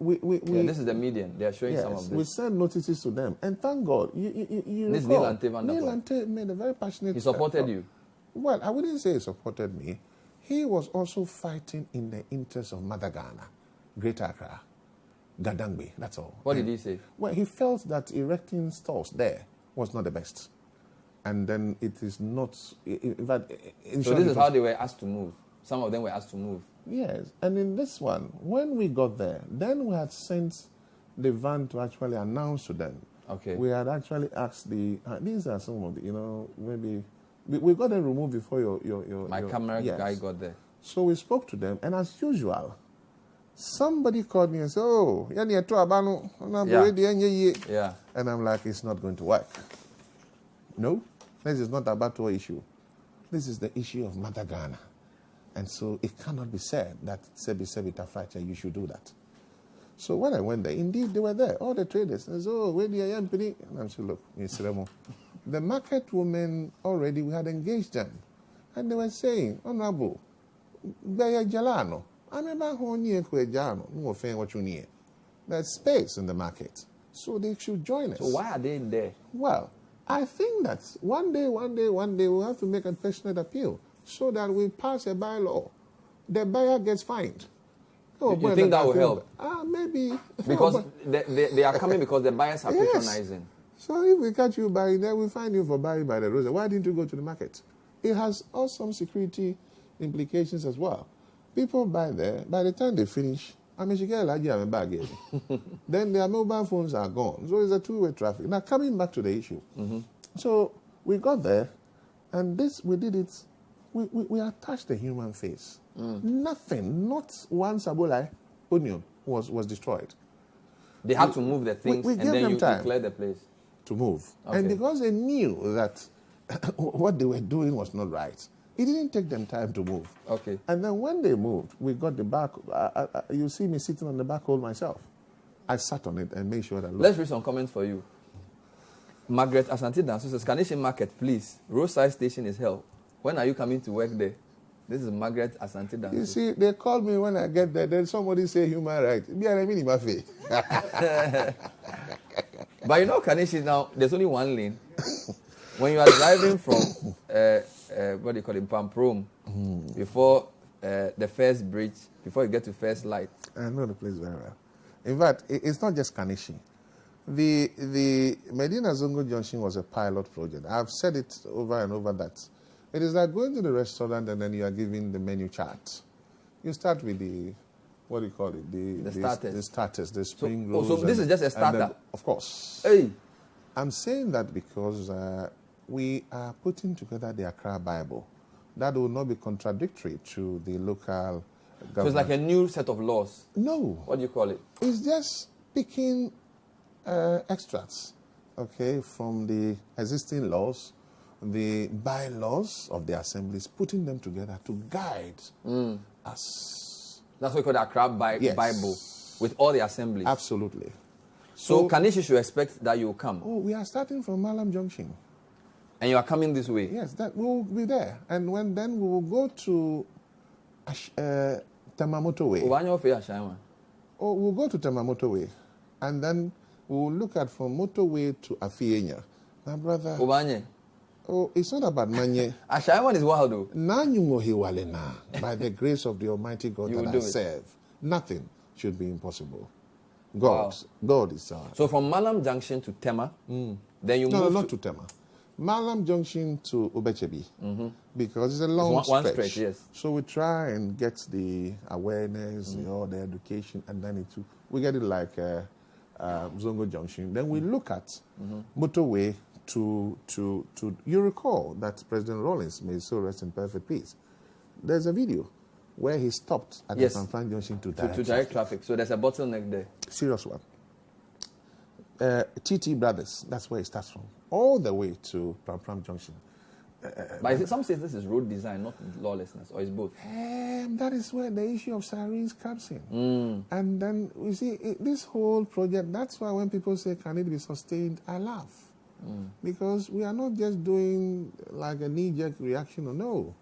This is the median. They are showing some of this. We sent notices to them. And thank God, you this recall, Neil Ante made a very passionate... He supported you? Well, I wouldn't say he supported me. He was also fighting in the interest of Mother Ghana, Greater Accra, Gadangbe, that's all. What did he say? Well, he felt that erecting stores there was not the best. And then it is not... so this is how they were asked to move? Some of them were asked to move? Yes, and in this one, when we got there, then we had sent the van to actually announce to them. Okay. We had actually asked these are some of the, maybe, we got them removed before your My camera guy got there. So we spoke to them, and as usual, somebody called me and said, oh, yeah. And I'm like, it's not going to work. No, this is not a battle issue. This is the issue of Mother Ghana. And so it cannot be said that Sebita fracture, you should do that. So when I went there, indeed they were there, all the traders. And so, where do you am? And I'm saying, look, Mr. Remo, the market women already, we had engaged them. And they were saying, Honorable, Baya Jalano, I remember no offend what you need. There's space in the market. So they should join us. So why are they there? Well, I think that one day, we'll have to make a passionate appeal, so that we pass a bylaw. The buyer gets fined. You think that will help? Maybe. Because they are coming because the buyers are patronizing. So if we catch you buying, then we find you for buying by the roadside. Why didn't you go to the market? It has awesome security implications as well. People buy there. By the time they finish, then their mobile phones are gone. So it's a two-way traffic. Now, coming back to the issue. So we got there, and we did it. We attached the human face. Nothing, not one sabolai onion was destroyed. They had to move the things, and then you declared the place. To move. Okay. And because they knew that what they were doing was not right, it didn't take them time to move. Okay. And then when they moved, we got the back. You see me sitting on the back hole myself. I sat on it and made sure that... Let's read some comments for you. Margaret Asante Danso says, Carnation Market, please. Roadside station is hell. When are you coming to work there? This is Margaret Asante Danso. You see, they call me when I get there. Then somebody say human rights. But you know, Carnation, now, there's only one lane. When you are driving from, what do you call it, Pamprom, before the first bridge, before you get to first light. I know the place very well. In fact, it's not just Carnation. The Medina Zongo Junction was a pilot project. I've said it over and over that it is like going to the restaurant and then you are given the menu chart. You start with the, what do you call it? The starters, the spring rolls. So this is just a starter? Then, of course. Hey. I'm saying that because we are putting together the Accra Bible. That will not be contradictory to the local government. So it's like a new set of laws? No. What do you call it? It's just picking extracts, okay, from the existing laws, the bylaws of the assemblies, putting them together to guide us. That's what we call the Accra Bible, with all the assemblies. Absolutely. So Kanishi should expect that you will come. Oh, we are starting from Malam Junction. And you are coming this way? Yes, that we will be there. And then we will go to Tamamoto Way. We'll go to Tamamoto Way. And then we will look at from motorway to Afienya. My brother. Obanye. Oh, it's not about Manye. Ashaiman is wild though. By the grace of the Almighty God that I serve, nothing should be impossible. God. Wow. God is So from Malam Junction to Tema, then you move not to Tema. Malam Junction to Obechebi, because it's a long one stretch. stretch, yes. So we try and get the awareness, the education, and then we get it like Zongo Junction. Then we look at motorway to you recall that President Rawlings, may so rest in perfect peace, there's a video where he stopped at the Sanfran Junction to direct traffic. So there's a bottleneck there. Serious one. TT Brothers, that's where it starts from, all the way to Pram Junction. But some say this is road design, not lawlessness, or is both? That is where the issue of sirens comes in. And then, you see, this whole project, that's why when people say, can it be sustained, I laugh. Because we are not just doing like a knee-jerk reaction, no.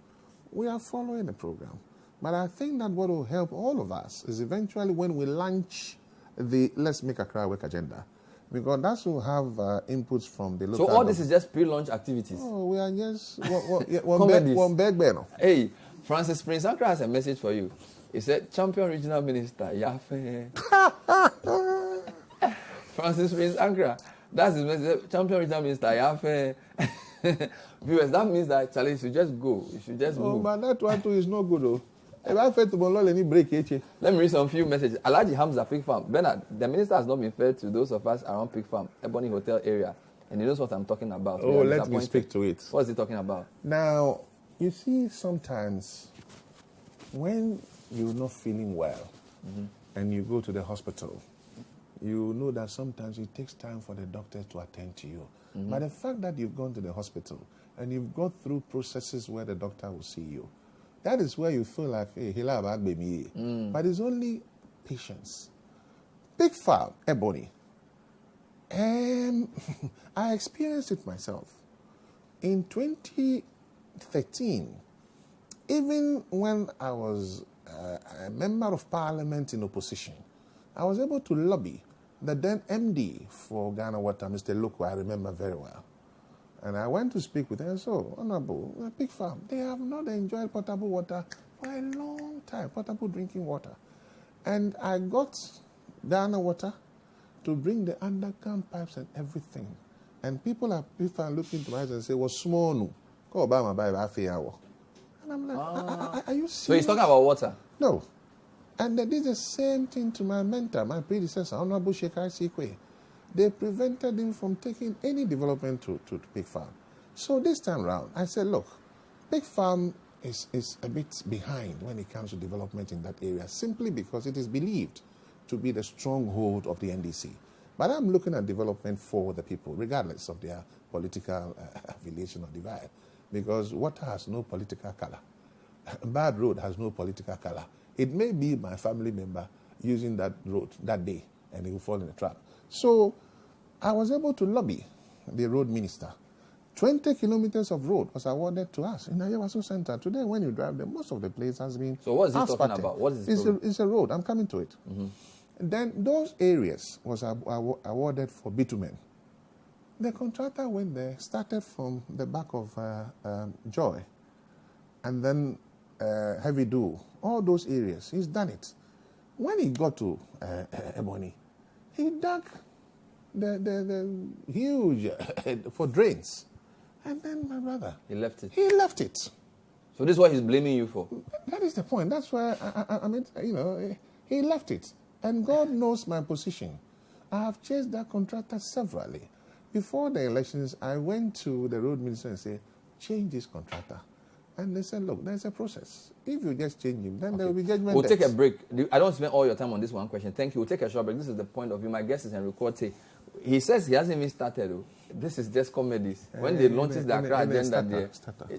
We are following a program. But I think that what will help all of us is eventually when we launch the Let's Make Accra Work agenda, because that will have inputs from the local. So all this is just pre-launch activities? Oh, we are just one bag banner. Hey, Francis Prince Ankara has a message for you. He said, Champion Regional Minister, Yafe. Francis Prince Ankara, that's his message. Champion Regional Minister, Yafe. Viewers, that means that, Charlie, you should just go. You should just move. But that one too is not good, though. Let me read some few messages. Alhaji Hamza, Pig Farm. Bernard, the minister has not been fair to those of us around Pig Farm, Ebony Hotel area. And he knows what I'm talking about. Oh, let me speak to it. What is he talking about? Now, you see, sometimes when you're not feeling well and you go to the hospital, you know that sometimes it takes time for the doctor to attend to you. But the fact that you've gone to the hospital and you've gone through processes where the doctor will see you, that is where you feel like, hey, he'll have baby. But it's only patience. Pig Farm, Ebony. And I experienced it myself. In 2013, even when I was a member of parliament in opposition, I was able to lobby the then MD for Ghana Water, Mr. Loko, I remember very well. And I went to speak with him. So, Honorable, Pig Farm, they have not enjoyed potable water for a long time, potable drinking water. And I got Ghana Water to bring the underground pipes and everything. And people at Pig Farm look into my eyes and say, well, small no. Go Obama buy half an hour. And I'm like, are you serious? So he's talking about water? No. And they did the same thing to my mentor, my predecessor, Honorable Shekhar Sikwe. They prevented him from taking any development to Pig Farm. So this time around, I said, look, Pig Farm is a bit behind when it comes to development in that area, simply because it is believed to be the stronghold of the NDC. But I'm looking at development for the people, regardless of their political affiliation or divide, because water has no political color. Bad road has no political color. It may be my family member using that road that day, and he will fall in a trap. So I was able to lobby the road minister. 20 kilometers of road was awarded to us in Ayawaso Center. Today, when you drive there, most of the place has been So what is he talking about? What is it's a road. I'm coming to it. Then those areas was awarded for bitumen. The contractor went there, started from the back of Joy, and then Heavy Dew, all those areas. He's done it. When he got to Ebony, he dug the huge for drains. And then, my brother, he left it. He left it. So this is what he's blaming you for? That is the point. That's why, I mean, you know, he left it. And God knows my position. I have chased that contractor severally. Before the elections, I went to the road minister and said, change this contractor. And they said, look, there's a process. If you just change him, then there will be judgment. We'll take a break. I don't spend all your time on this one question. Thank you. We'll take a short break. This is the point of view. My guest is Henry Quartey. He says he hasn't even started. This is just comedies. When they launch the Accra agenda,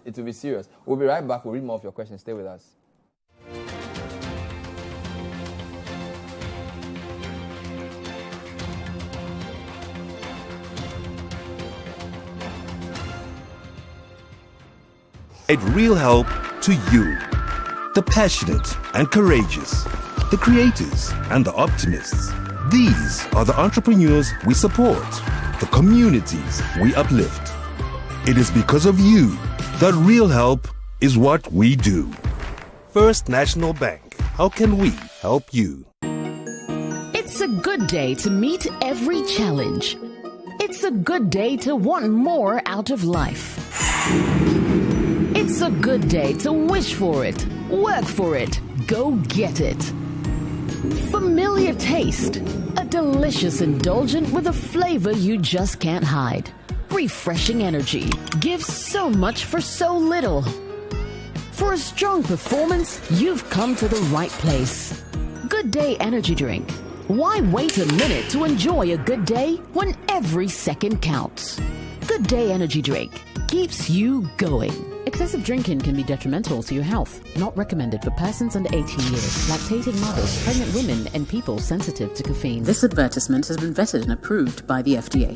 it will be serious. We'll be right back. We'll read more of your questions. Stay with us. Real help to you. The passionate and courageous, the creators and the optimists. These are the entrepreneurs we support, the communities we uplift. It is because of you that real help is what we do. First National Bank. How can we help you? It's a good day to meet every challenge. It's a good day to want more out of life. It's a good day to wish for it, work for it, go get it. Familiar taste, a delicious indulgent with a flavor you just can't hide. Refreshing energy gives so much for so little. For a strong performance, you've come to the right place. Good Day Energy Drink. Why wait a minute to enjoy a good day when every second counts? Good Day Energy Drink keeps you going. Excessive drinking can be detrimental to your health. Not recommended for persons under 18 years, lactating mothers, pregnant women, and people sensitive to caffeine. This advertisement has been vetted and approved by the FDA.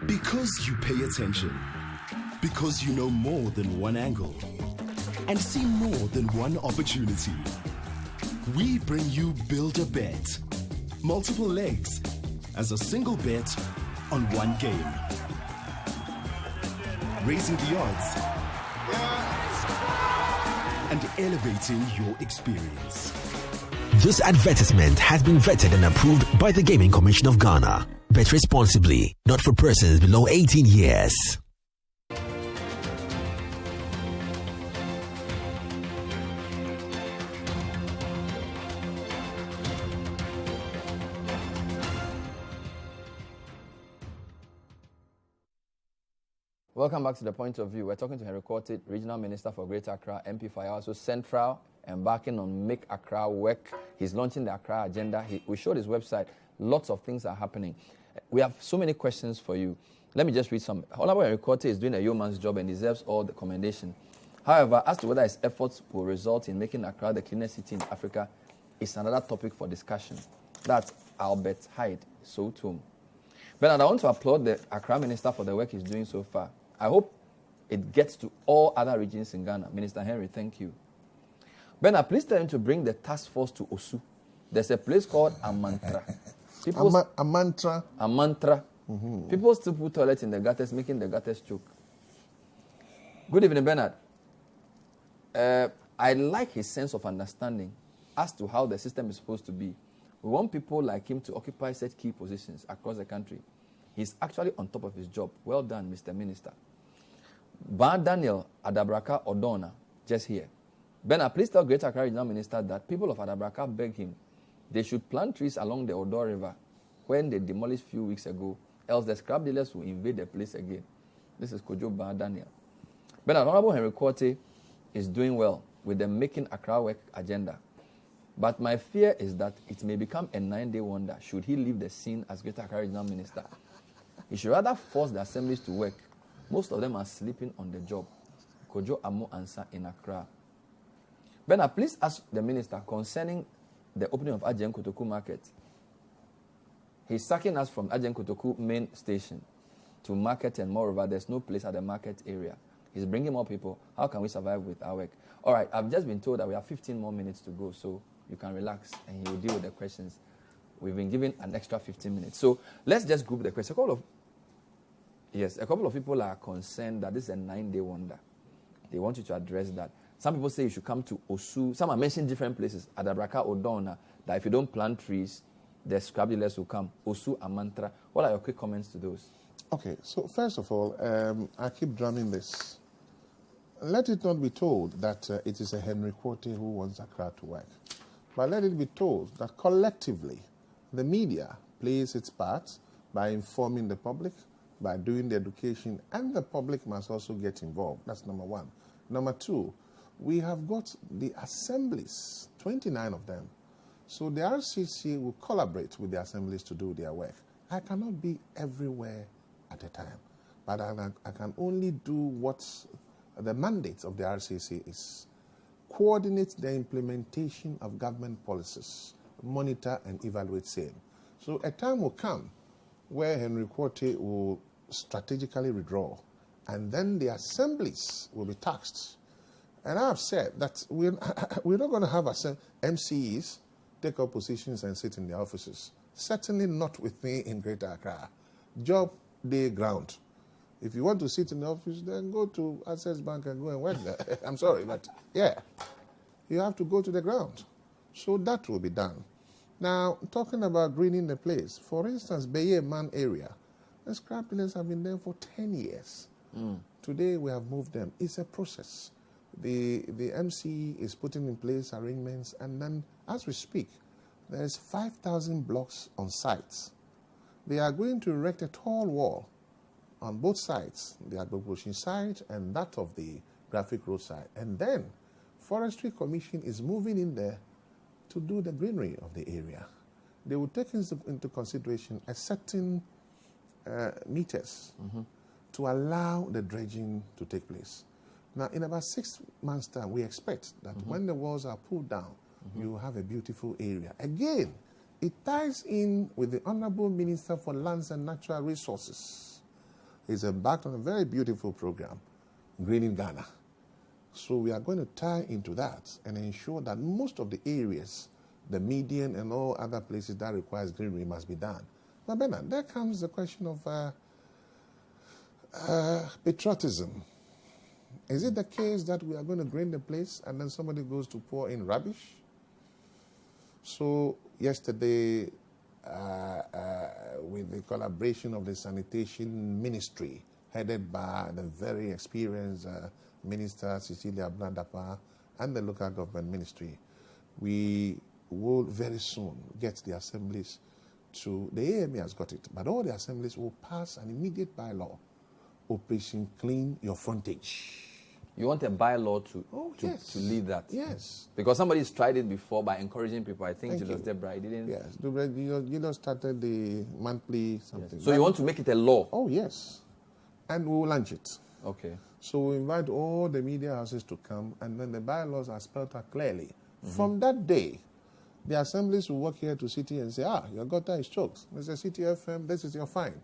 Because you pay attention. Because you know more than one angle. And see more than one opportunity. We bring you Build a Bet. Multiple legs as a single bet on one game. Raising the odds and elevating your experience. This advertisement has been vetted and approved by the Gaming Commission of Ghana. Bet responsibly, not for persons below 18 years. Welcome back to The Point of View. We're talking to Henry Quartey, Regional Minister for Greater Accra, MP for also Central, embarking on Make Accra Work. He's launching the Accra Agenda. We showed his website. Lots of things are happening. We have so many questions for you. Let me just read some. Honorable Henry Quartey is doing a yeoman's job and deserves all the commendation. However, as to whether his efforts will result in making Accra the cleanest city in Africa is another topic for discussion. That's Albert Hyde, so too. Bernard, I want to applaud the Accra Minister for the work he's doing so far. I hope it gets to all other regions in Ghana. Minister Henry, thank you. Bernard, please tell him to bring the task force to Osu. There's a place called Amantra. Amantra. Mm-hmm. People still put toilets in the gutters, making the gutters choke. Good evening, Bernard. I like his sense of understanding as to how the system is supposed to be. We want people like him to occupy such key positions across the country. He's actually on top of his job. Well done, Mr. Minister. Ban Daniel Adabraka Odona, just here. Bernard, please tell Greater Accra Regional Minister that people of Adabraka beg him they should plant trees along the Odo River when they demolished a few weeks ago, else the scrap dealers will invade the place again. This is Kojo Ban Daniel. Bernard, Honorable Henry Quartey is doing well with the Making Accra Work agenda. But my fear is that it may become a 9-day wonder should he leave the scene as Greater Accra Regional Minister. He should rather force the assemblies to work. Most of them are sleeping on the job. Kojo Amo Ansa in Accra. Bernard, please ask the minister concerning the opening of Ajen Kotoku Market. He's sacking us from Ajen Kotoku main station to market, and moreover, there's no place at the market area. He's bringing more people. How can we survive with our work? All right, I've just been told that we have 15 more minutes to go, so you can relax and he will deal with the questions. We've been given an extra 15 minutes. So let's just group the questions. A couple of people are concerned that this is a 9-day wonder. They want you to address that. Some people say you should come to Osu. Some are mentioning different places. Adabraka, Odona, that if you don't plant trees, the scrap dealers will come. Osu, Amantra. What are your quick comments to those? Okay, so first of all, I keep drumming this. Let it not be told that it is a Henry Quartey who wants Accra to work. But let it be told that collectively, the media plays its part by informing the public, by doing the education, and the public must also get involved. That's number one. Number two, we have got the assemblies, 29 of them. So the RCC will collaborate with the assemblies to do their work. I cannot be everywhere at a time, but I can only do what the mandate of the RCC is. Coordinate the implementation of government policies, monitor and evaluate same. So a time will come where Henry Quartey will strategically withdraw, and then the assemblies will be taxed. And I have said that we're not going to have MCEs take up positions and sit in their offices. Certainly not with me in Greater Accra. Job day ground. If you want to sit in the office, then go to Access Bank and go and work there. I'm sorry, but yeah, you have to go to the ground. So that will be done. Now, talking about greening the place, for instance, Beye Man area, the scrap dealers have been there for 10 years. Today, we have moved them. It's a process. The MC is putting in place arrangements, and then, as we speak, there's 5,000 blocks on sites. They are going to erect a tall wall on both sides, the Agbogboshin side and that of the Graphic Road side. And then, Forestry Commission is moving in there to do the greenery of the area. They will take into consideration a certain meters to allow the dredging to take place. Now, in about 6 months' time, we expect that when the walls are pulled down, you will have a beautiful area. Again, it ties in with the Honorable Minister for Lands and Natural Resources. He's embarked on a very beautiful program, Greening Ghana. So we are going to tie into that and ensure that most of the areas, the median and all other places that requires greenery must be done. Now, Bernard, there comes the question of patriotism. Is it the case that we are going to green the place and then somebody goes to pour in rubbish? So yesterday, with the collaboration of the Sanitation Ministry, headed by the very experienced Minister Cecilia Blandapa and the local government ministry, we will very soon get the assemblies to, the AMA has got it, but all the assemblies will pass an immediate bylaw, Operation Clean Your Frontage. You want a bylaw to lead that? Yes. Because somebody's tried it before by encouraging people. I think Julius Debra didn't. Yes, you started the monthly something. Yes. So you want to make it a law? Oh, yes. And we will launch it. Okay. So we invite all the media houses to come, and then the bylaws are spelled out clearly. From that day, the assemblies will walk here to city and say, your gutter is choked. Mr. City FM, this is your fine.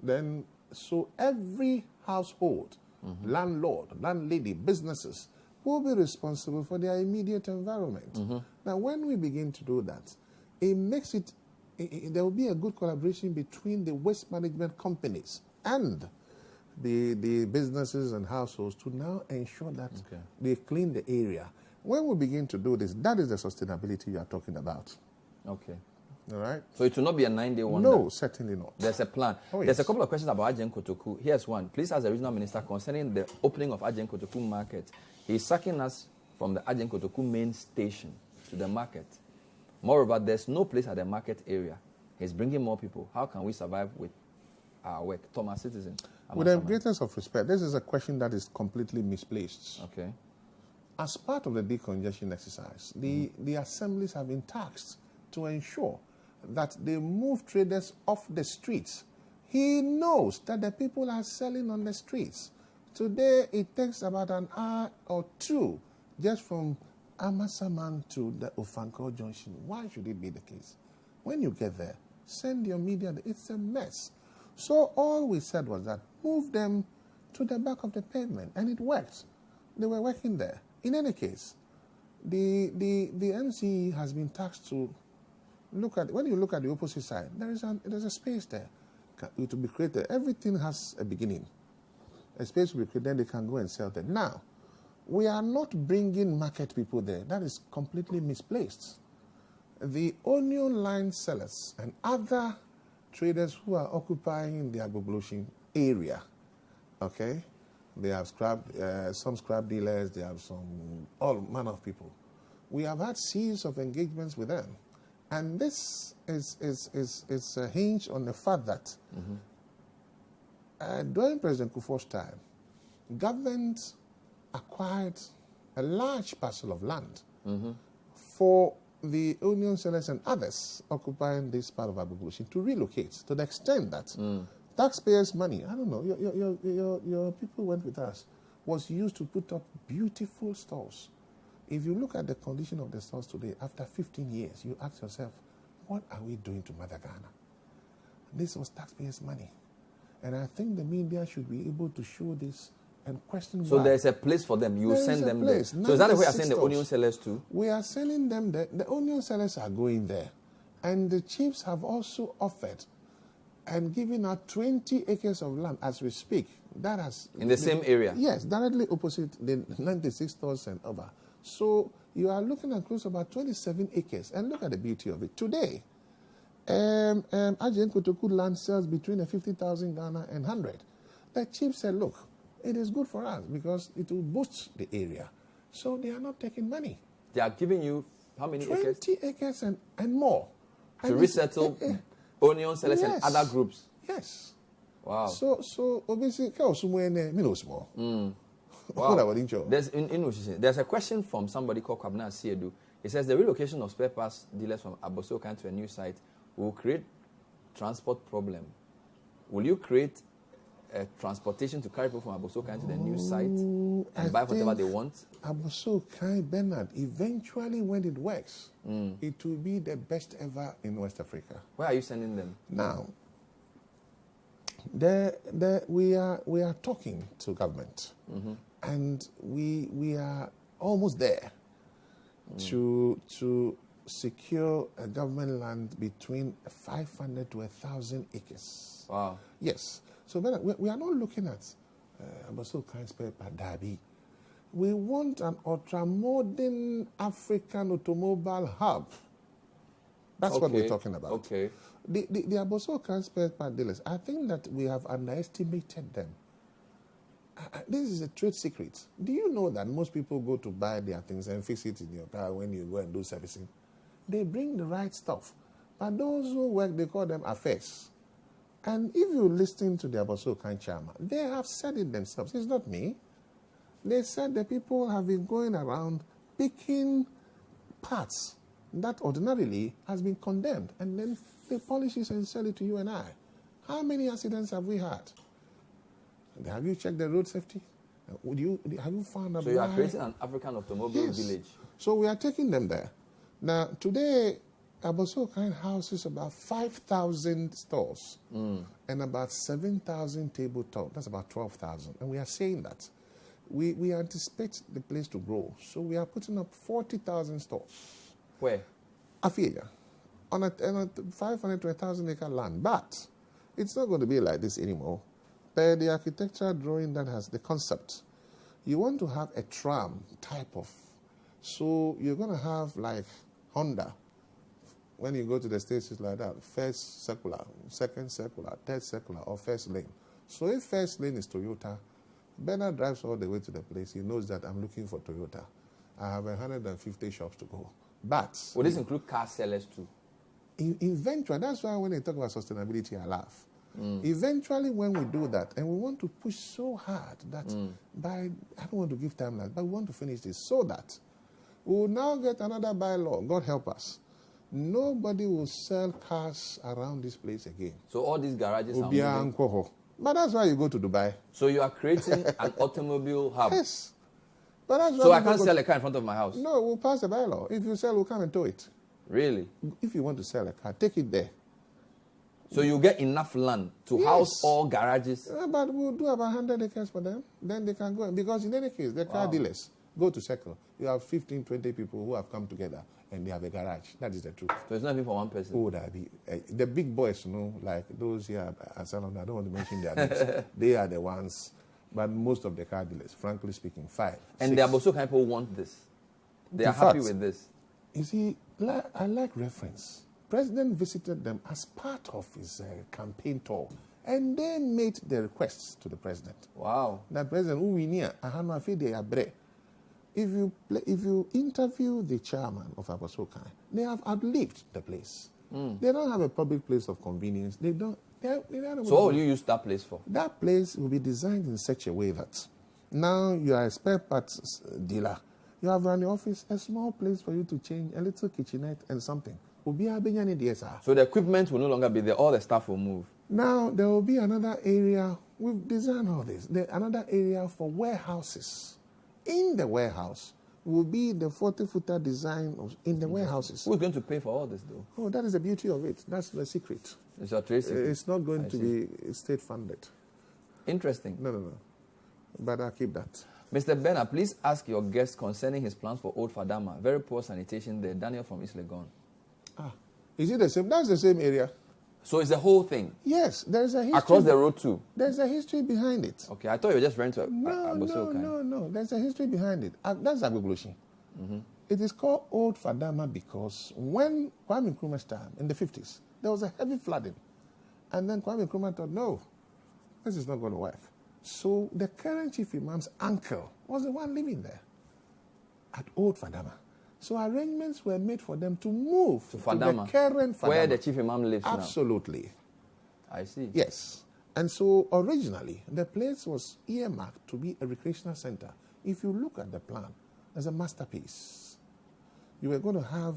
Then, so every household, landlord, landlady, businesses will be responsible for their immediate environment. Now, when we begin to do that, it makes it, there will be a good collaboration between the waste management companies and the businesses and households to now ensure that they clean the area. When we begin to do this, that is the sustainability you are talking about. Okay. All right? So it will not be a 9-day wonder? No, certainly not. There's a plan. There's a couple of questions about Ajen Kotoku. Here's one. Please ask the regional minister concerning the opening of Ajen Kotoku market. He's sucking us from the Ajen Kotoku main station to the market. Moreover, there's no place at the market area. He's bringing more people. How can we survive with our work? Thomas Citizen. With the greatest of respect, this is a question that is completely misplaced. Okay. As part of the decongestion exercise, the assemblies have been tasked to ensure that they move traders off the streets. He knows that the people are selling on the streets. Today, it takes about an hour or two just from Amasaman to the Ofanko Junction. Why should it be the case? When you get there, send your media. It's a mess. So all we said was that move them to the back of the pavement, and it worked. They were working there. In any case, the MC has been tasked to look at, when you look at the opposite side, there's a space there to be created. Everything has a beginning. A space to be created, then they can go and sell there. Now, we are not bringing market people there. That is completely misplaced. The onion line sellers and other traders who are occupying the Agbogboshin area, okay, they have some scrap dealers, they have all manner of people. We have had series of engagements with them. And this is a hinge on the fact that during President Kufuor's time, government acquired a large parcel of land for the onion sellers and others occupying this part of Agbogboshin to relocate, to the extent that taxpayers' money, I don't know, your people went with us, was used to put up beautiful stores. If you look at the condition of the stores today, after 15 years, you ask yourself, what are we doing to Mother Ghana? This was taxpayers' money. And I think the media should be able to show this and question why. So there's a place for them. You send them there. So is that the way you're saying the onion sellers too? We are sending them there. The onion sellers are going there. And the chiefs have also offered and given out 20 acres of land as we speak. In the same area? Yes, directly opposite the 96 stores and over. So you are looking at close to about 27 acres. And look at the beauty of it. Today, Ajahn Kotoku land sells between 50,000 Ghana and 100. The chief said, look, it is good for us because it will boost the area. So they are not taking money. They are giving you how many acres? 20 acres and more. To resettle onion sellers and other groups? Yes. Wow. So obviously, small. Wow. There's a question from somebody called Kwabena Siedu. It says the relocation of spare parts dealers from Abosokan to a new site will create transport problem. Will you create a transportation to carry people from Abosokan to the new site and buy whatever they want? Abosokan, Bernard, eventually when it works, it will be the best ever in West Africa. Where are you sending them? Now, we are talking to government, and we are almost there to secure a government land between 500 to 1,000 acres. Wow. Yes. So we are not looking at Abosokan spare part Dabi. We want an ultra-modern African automobile hub. That's what we're talking about. Okay. The Abosokan spare part dealers, I think that we have underestimated them. This is a trade secret. Do you know that most people go to buy their things and fix it in your car when you go and do servicing? They bring the right stuff. But those who work, they call them affairs. And if you listen to the Abosokan chairman, they have said it themselves. It's not me. They said the people have been going around picking parts that ordinarily has been condemned, and then they polish it and sell it to you and I. How many accidents have we had? Have you checked the road safety? Have you found a So you are creating an African automobile village. So we are taking them there. Now, today, Abosokan houses about 5,000 stores and about 7,000 tabletop. That's about 12,000. And we are saying that. We anticipate the place to grow. So we are putting up 40,000 stores. Where? Afia. On a 500 to 1,000 acre land. But it's not going to be like this anymore. Per the architectural drawing that has the concept, you want to have a tram type of. So you're going to have like Honda. When you go to the States, it's like that. First circular, second circular, third circular, or first lane. So if first lane is Toyota, Bernard drives all the way to the place. He knows that I'm looking for Toyota. I have 150 shops to go. But... Will this include car sellers too? Eventually, that's why when they talk about sustainability, I laugh. Eventually, when we do that, and we want to push so hard that I don't want to give timelines, but we want to finish this so that we will now get another bylaw, God help us. Nobody will sell cars around this place again. So all these garages are moving? But that's why you go to Dubai. So you are creating an automobile hub? Yes. But that's so I can't sell a car in front of my house? No, we'll pass a bylaw. If you sell, we'll come and tow it. Really? If you want to sell a car, take it there. So you get enough land to house all garages? But we'll do about 100 acres for them. Then they can go. Because in any case, the car dealers go to Circle. You have 15, 20 people who have come together and they have a garage. That is the truth. So it's not even for one person? Who would I be? The big boys, like those here at Salon, I don't want to mention their names. They are the ones. But most of the car dealers, frankly speaking, 5. And the Abosokan people want this. They are happy with this. You see, I like reference. President visited them as part of his campaign tour, and they made the requests to the president. Wow. That president, who we near, if you interview the chairman of Abosokan, they have outlived the place. They don't have a public place of convenience. They don't. So what will you use that place for? That place will be designed in such a way that now you are a spare parts dealer. You have in your office a small place for you to change, a little kitchenette and something. So the equipment will no longer be there. All the stuff will move. Now there will be another area. We've designed all this. Another area for warehouses. In the warehouse will be the 40-footer design in the warehouses. Who's going to pay for all this, though? Oh, that is the beauty of it. That's the secret. It's your trade secret. It's not going to be state-funded. Interesting. No. But I'll keep that. Mr. Bernard, please ask your guest concerning his plans for Old Fadama. Very poor sanitation there. Daniel from East Legon. Is it the same? That's the same area. So it's the whole thing? Yes, there's a history. Across the road too? There's a history behind it. Okay, I thought you were just referring to Abosokan. No. There's a history behind it. That's Agbegloshi. It is called Old Fadama because when Kwame Nkrumah's time, in the 50s, there was a heavy flooding. And then Kwame Nkrumah thought, no, this is not going to work. So the current chief imam's uncle was the one living there at Old Fadama. So arrangements were made for them to move to the current Fadama. Where the chief imam lives now. Absolutely. I see. Yes. And so originally, the place was earmarked to be a recreational center. If you look at the plan, there's a masterpiece. You were going to have,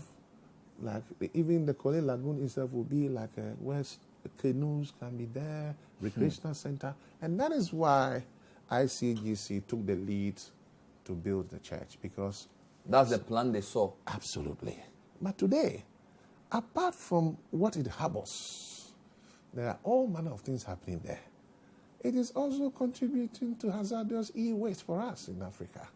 like, even the Kole Lagoon itself will be like where canoes can be there, recreational center. And that is why ICGC took the lead to build the church, because that's the plan they saw. Absolutely. But today, apart from what it harbors, there are all manner of things happening there. It is also contributing to hazardous e-waste for us in Africa.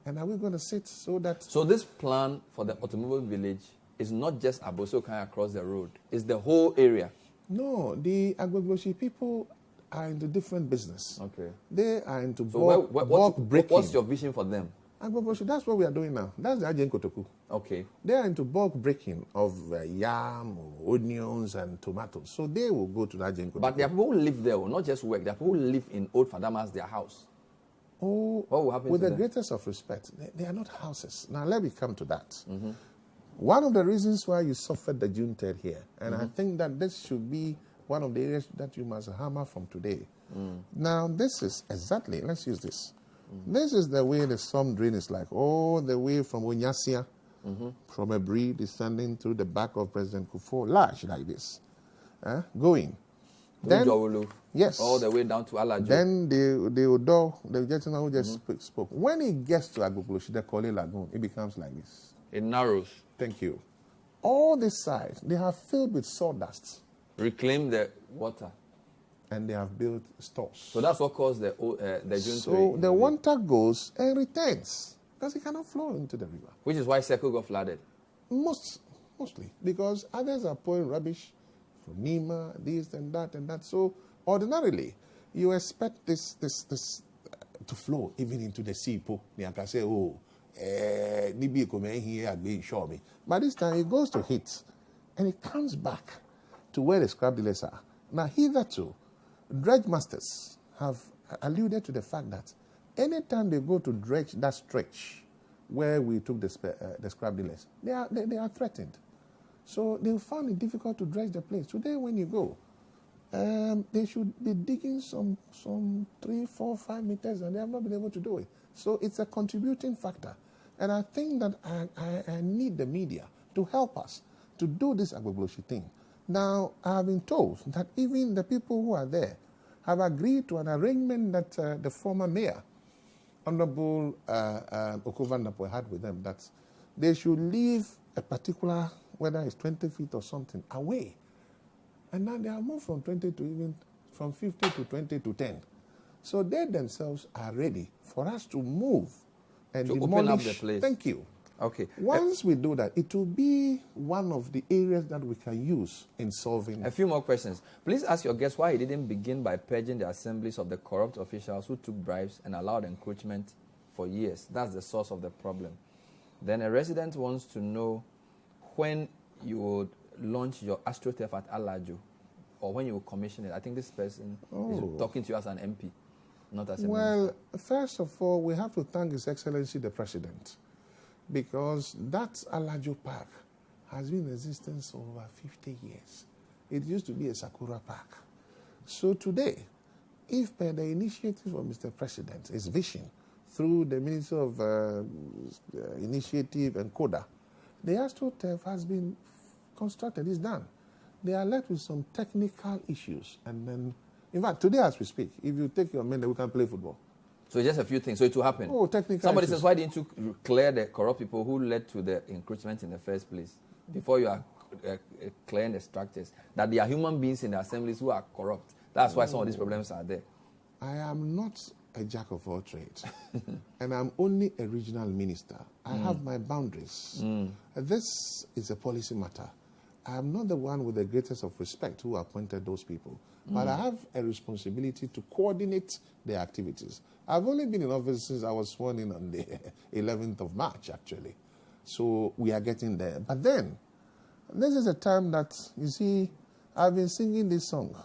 And are we going to sit so that... So this plan for the automobile village is not just Abosokai across the road. It's the whole area. No, the Agbogboshi people are into different business. Okay. They are into bulk breaking. What's your vision for them? Agbogboshi, that's what we are doing now. That's the Ajen Kotoku. Okay. They are into bulk breaking of yam, or onions, and tomatoes. So they will go to the Ajen Kotoku. But there are people who live there, not just work. There are people who live in Old Fadama as their house. Oh, what will happen with to the them? greatest of respect, they are not houses. Now, let me come to that. Mm-hmm. One of the reasons why you suffered the June 3rd here, and I think that this should be one of the areas that you must hammer from today. Now, this is exactly, let's use this. This is the way the storm drain is like, all the way from Onyasia, from a breed descending through the back of President Kufuor, large like this, going. Then, yes. All the way down to Alajo. Then the gentleman who just spoke. When it gets to Agbogboshi, the Kole Lagoon, it becomes like this. It narrows. Thank you. All this side, they have filled with sawdust. Reclaim the water. And they have built stores. So that's what caused the June 3. So the water goes and returns because it cannot flow into the river. Which is why Circle got flooded. Mostly. Because others are pouring rubbish from Nima, this and that. So ordinarily, you expect this to flow even into the sea. You can say, but this time it goes to hit and it comes back to where the scrap dealers are. Now, hitherto, dredge masters have alluded to the fact that anytime they go to dredge that stretch where we took the scrap dealers, they are threatened. So they found it difficult to dredge the place. Today, when you go, they should be digging some 3, 4, 5 meters, and they have not been able to do it. So it's a contributing factor. And I think that I need the media to help us to do this Agbogboshi thing. Now, I have been told that even the people who are there have agreed to an arrangement that the former mayor, Honorable Okovandapo, had with them, that they should leave a particular, whether it's 20 feet or something, away. And now they have moved from 20 to even from 50 to 20 to 10. So they themselves are ready for us to move and to demolish. Open up the place. Thank you. Okay. Once we do that, it will be one of the areas that we can use in solving. A few more questions. Please ask your guests why he didn't begin by purging the assemblies of the corrupt officials who took bribes and allowed encroachment for years. That's the source of the problem. Then a resident wants to know when you would launch your AstroTurf at Alajo, or when you will commission it. I think this person is talking to you as an MP, not as a minister. First of all, we have to thank His Excellency the President, because that Alajo Park has been in existence for over 50 years. It used to be a Sakura Park. So today, if per the initiative of Mr. President, his vision, through the Minister of Initiative and CODA, the AstroTurf has been constructed, it's done. They are left with some technical issues. And then, in fact, today as we speak, if you take your men, we can play football. So just a few things. So it will happen. Oh, technical Somebody issues. says, why didn't you clear the corrupt people who led to the encroachment in the first place before you are clearing the structures? That there are human beings in the assemblies who are corrupt. That's why some of these problems are there. I am not a jack of all trades. And I'm only a regional minister. I have my boundaries. This is a policy matter. I am not the one with the greatest of respect who appointed those people. But I have a responsibility to coordinate their activities. I've only been in office since I was sworn in on the 11th of March, actually. So we are getting there. But then, this is a time that, you see, I've been singing this song.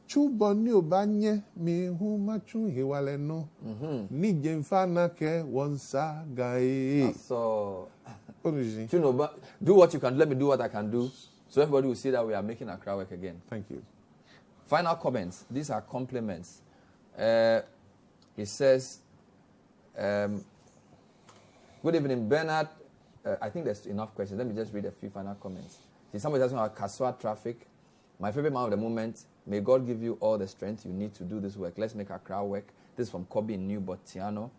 Chubonyo banye mi humachu hiwale no. Ni jemfana ke wonsa gai. So, do what you can. Let me do what I can do. So everybody will see that we are making Accra work again. Thank you. Final comments. These are compliments. He says, good evening, Bernard. I think there's enough questions. Let me just read a few final comments. See, somebody asking about Kaswa traffic. My favorite man of the moment. May God give you all the strength you need to do this work. Let's make Accra work. This is from Kobe in New Botiano.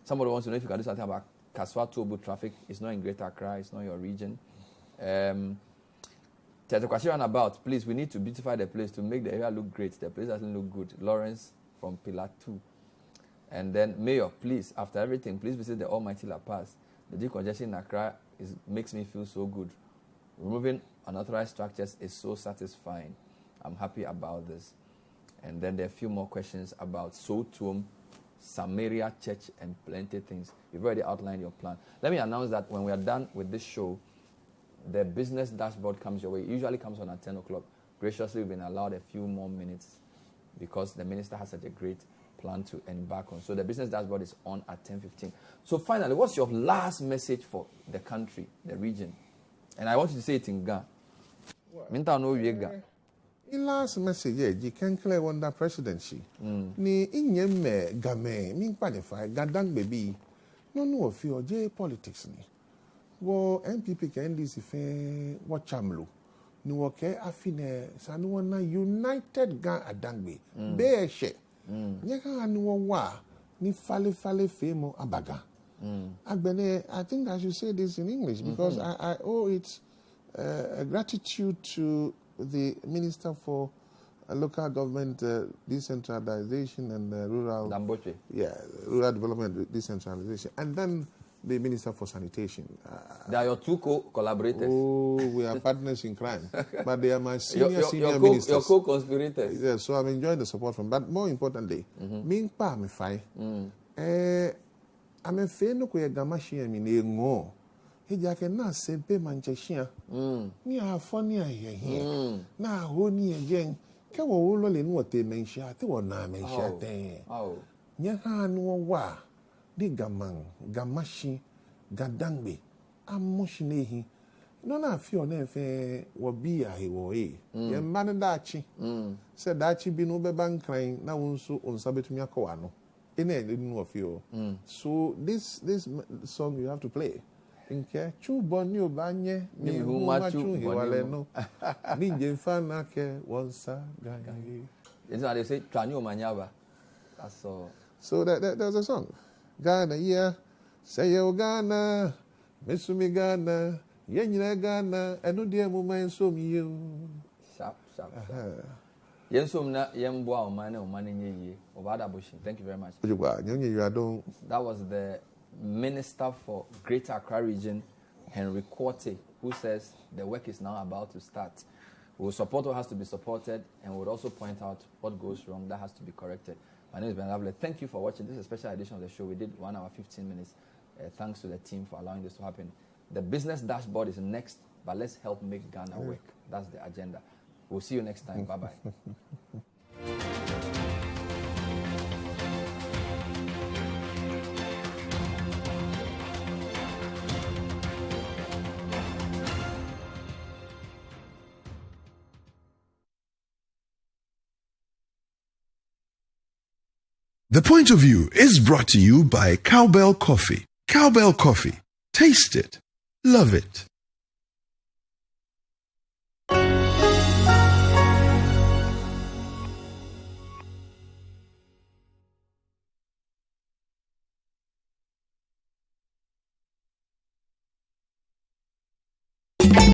Somebody wants to know if you can do something about Kaswa Tobu traffic. It's not in Greater Accra. It's not your region. About, please, we need to beautify the place to make the area look great. The place doesn't look good. Lawrence from Pillar 2. And then, Mayor, please, after everything, please visit the Almighty La Paz. The decongestion in Accra makes me feel so good. Removing unauthorized structures is so satisfying. I'm happy about this. And then there are a few more questions about Sotuum, Samaria Church, and plenty of things. You've already outlined your plan. Let me announce that when we are done with this show, the business dashboard comes your way. It usually comes on at 10 o'clock. Graciously, we've been allowed a few more minutes because the minister has such a great plan to embark on. So the business dashboard is on at 10:15. So finally, what's your last message for the country, the region? And I want you to say it in Ga. The last message, you can clear on the presidency. Ni inyeme game, min panify, gadang baby. No of your J politics ni. Wo MPP ka NDC fe wo chamlo. Ni wo ke afine sanu na United Gang Adangbe. Be she. Nyaka anu wa ni fale femo abaga. Agbene, I think I should say this in English because I owe it a gratitude to the Minister for Local Government Decentralization and Rural Rural Development Decentralization, and then the Minister for Sanitation. They are your two collaborators. Oh, we are partners in crime, but they are my senior ministers. Your co-conspirators. Yeah, so I'm enjoying the support from. But more importantly, me pa me fai. I'm a fan of the Gamashi and me He can not say pay Manchester. Ni a funny here. Na honi again. Kawa wolo le no te mention te wona mention ten. Nya ha no wa di gamang gamashi gadangbe amoshine hi. No na fi ona fe wo bi a he wo e. Ye man da chi. Se da chi bi no be bankran na wonso onsa betumi akwa no. Ene no of you. So this song you have to play. Inke chubonyo banye mi humachu hiwale no ni jemfana ke wonsa gai. It's how they say tranyo manyaba. That's all. So there's a song. Ghana yeah, say yo Ghana, mesumi Ghana, yenyina Ghana, enu die mu man so mi yo. Sharp. Yensum na yemboa omane nye ye. Obada Bushi. Thank you very much. That was the Minister for Greater Accra Region, Henry Quartey, who says the work is now about to start. We will support what has to be supported, and we will also point out what goes wrong that has to be corrected. My name is Ben Lavle. Thank you for watching. This is a special edition of the show. We did 1 hour 15 minutes. Thanks to the team for allowing this to happen. The business dashboard is next, but let's help make Ghana work. That's the agenda. We'll see you next time. Bye-bye. The Point of View is brought to you by Cowbell Coffee. Cowbell Coffee. Taste it. Love it.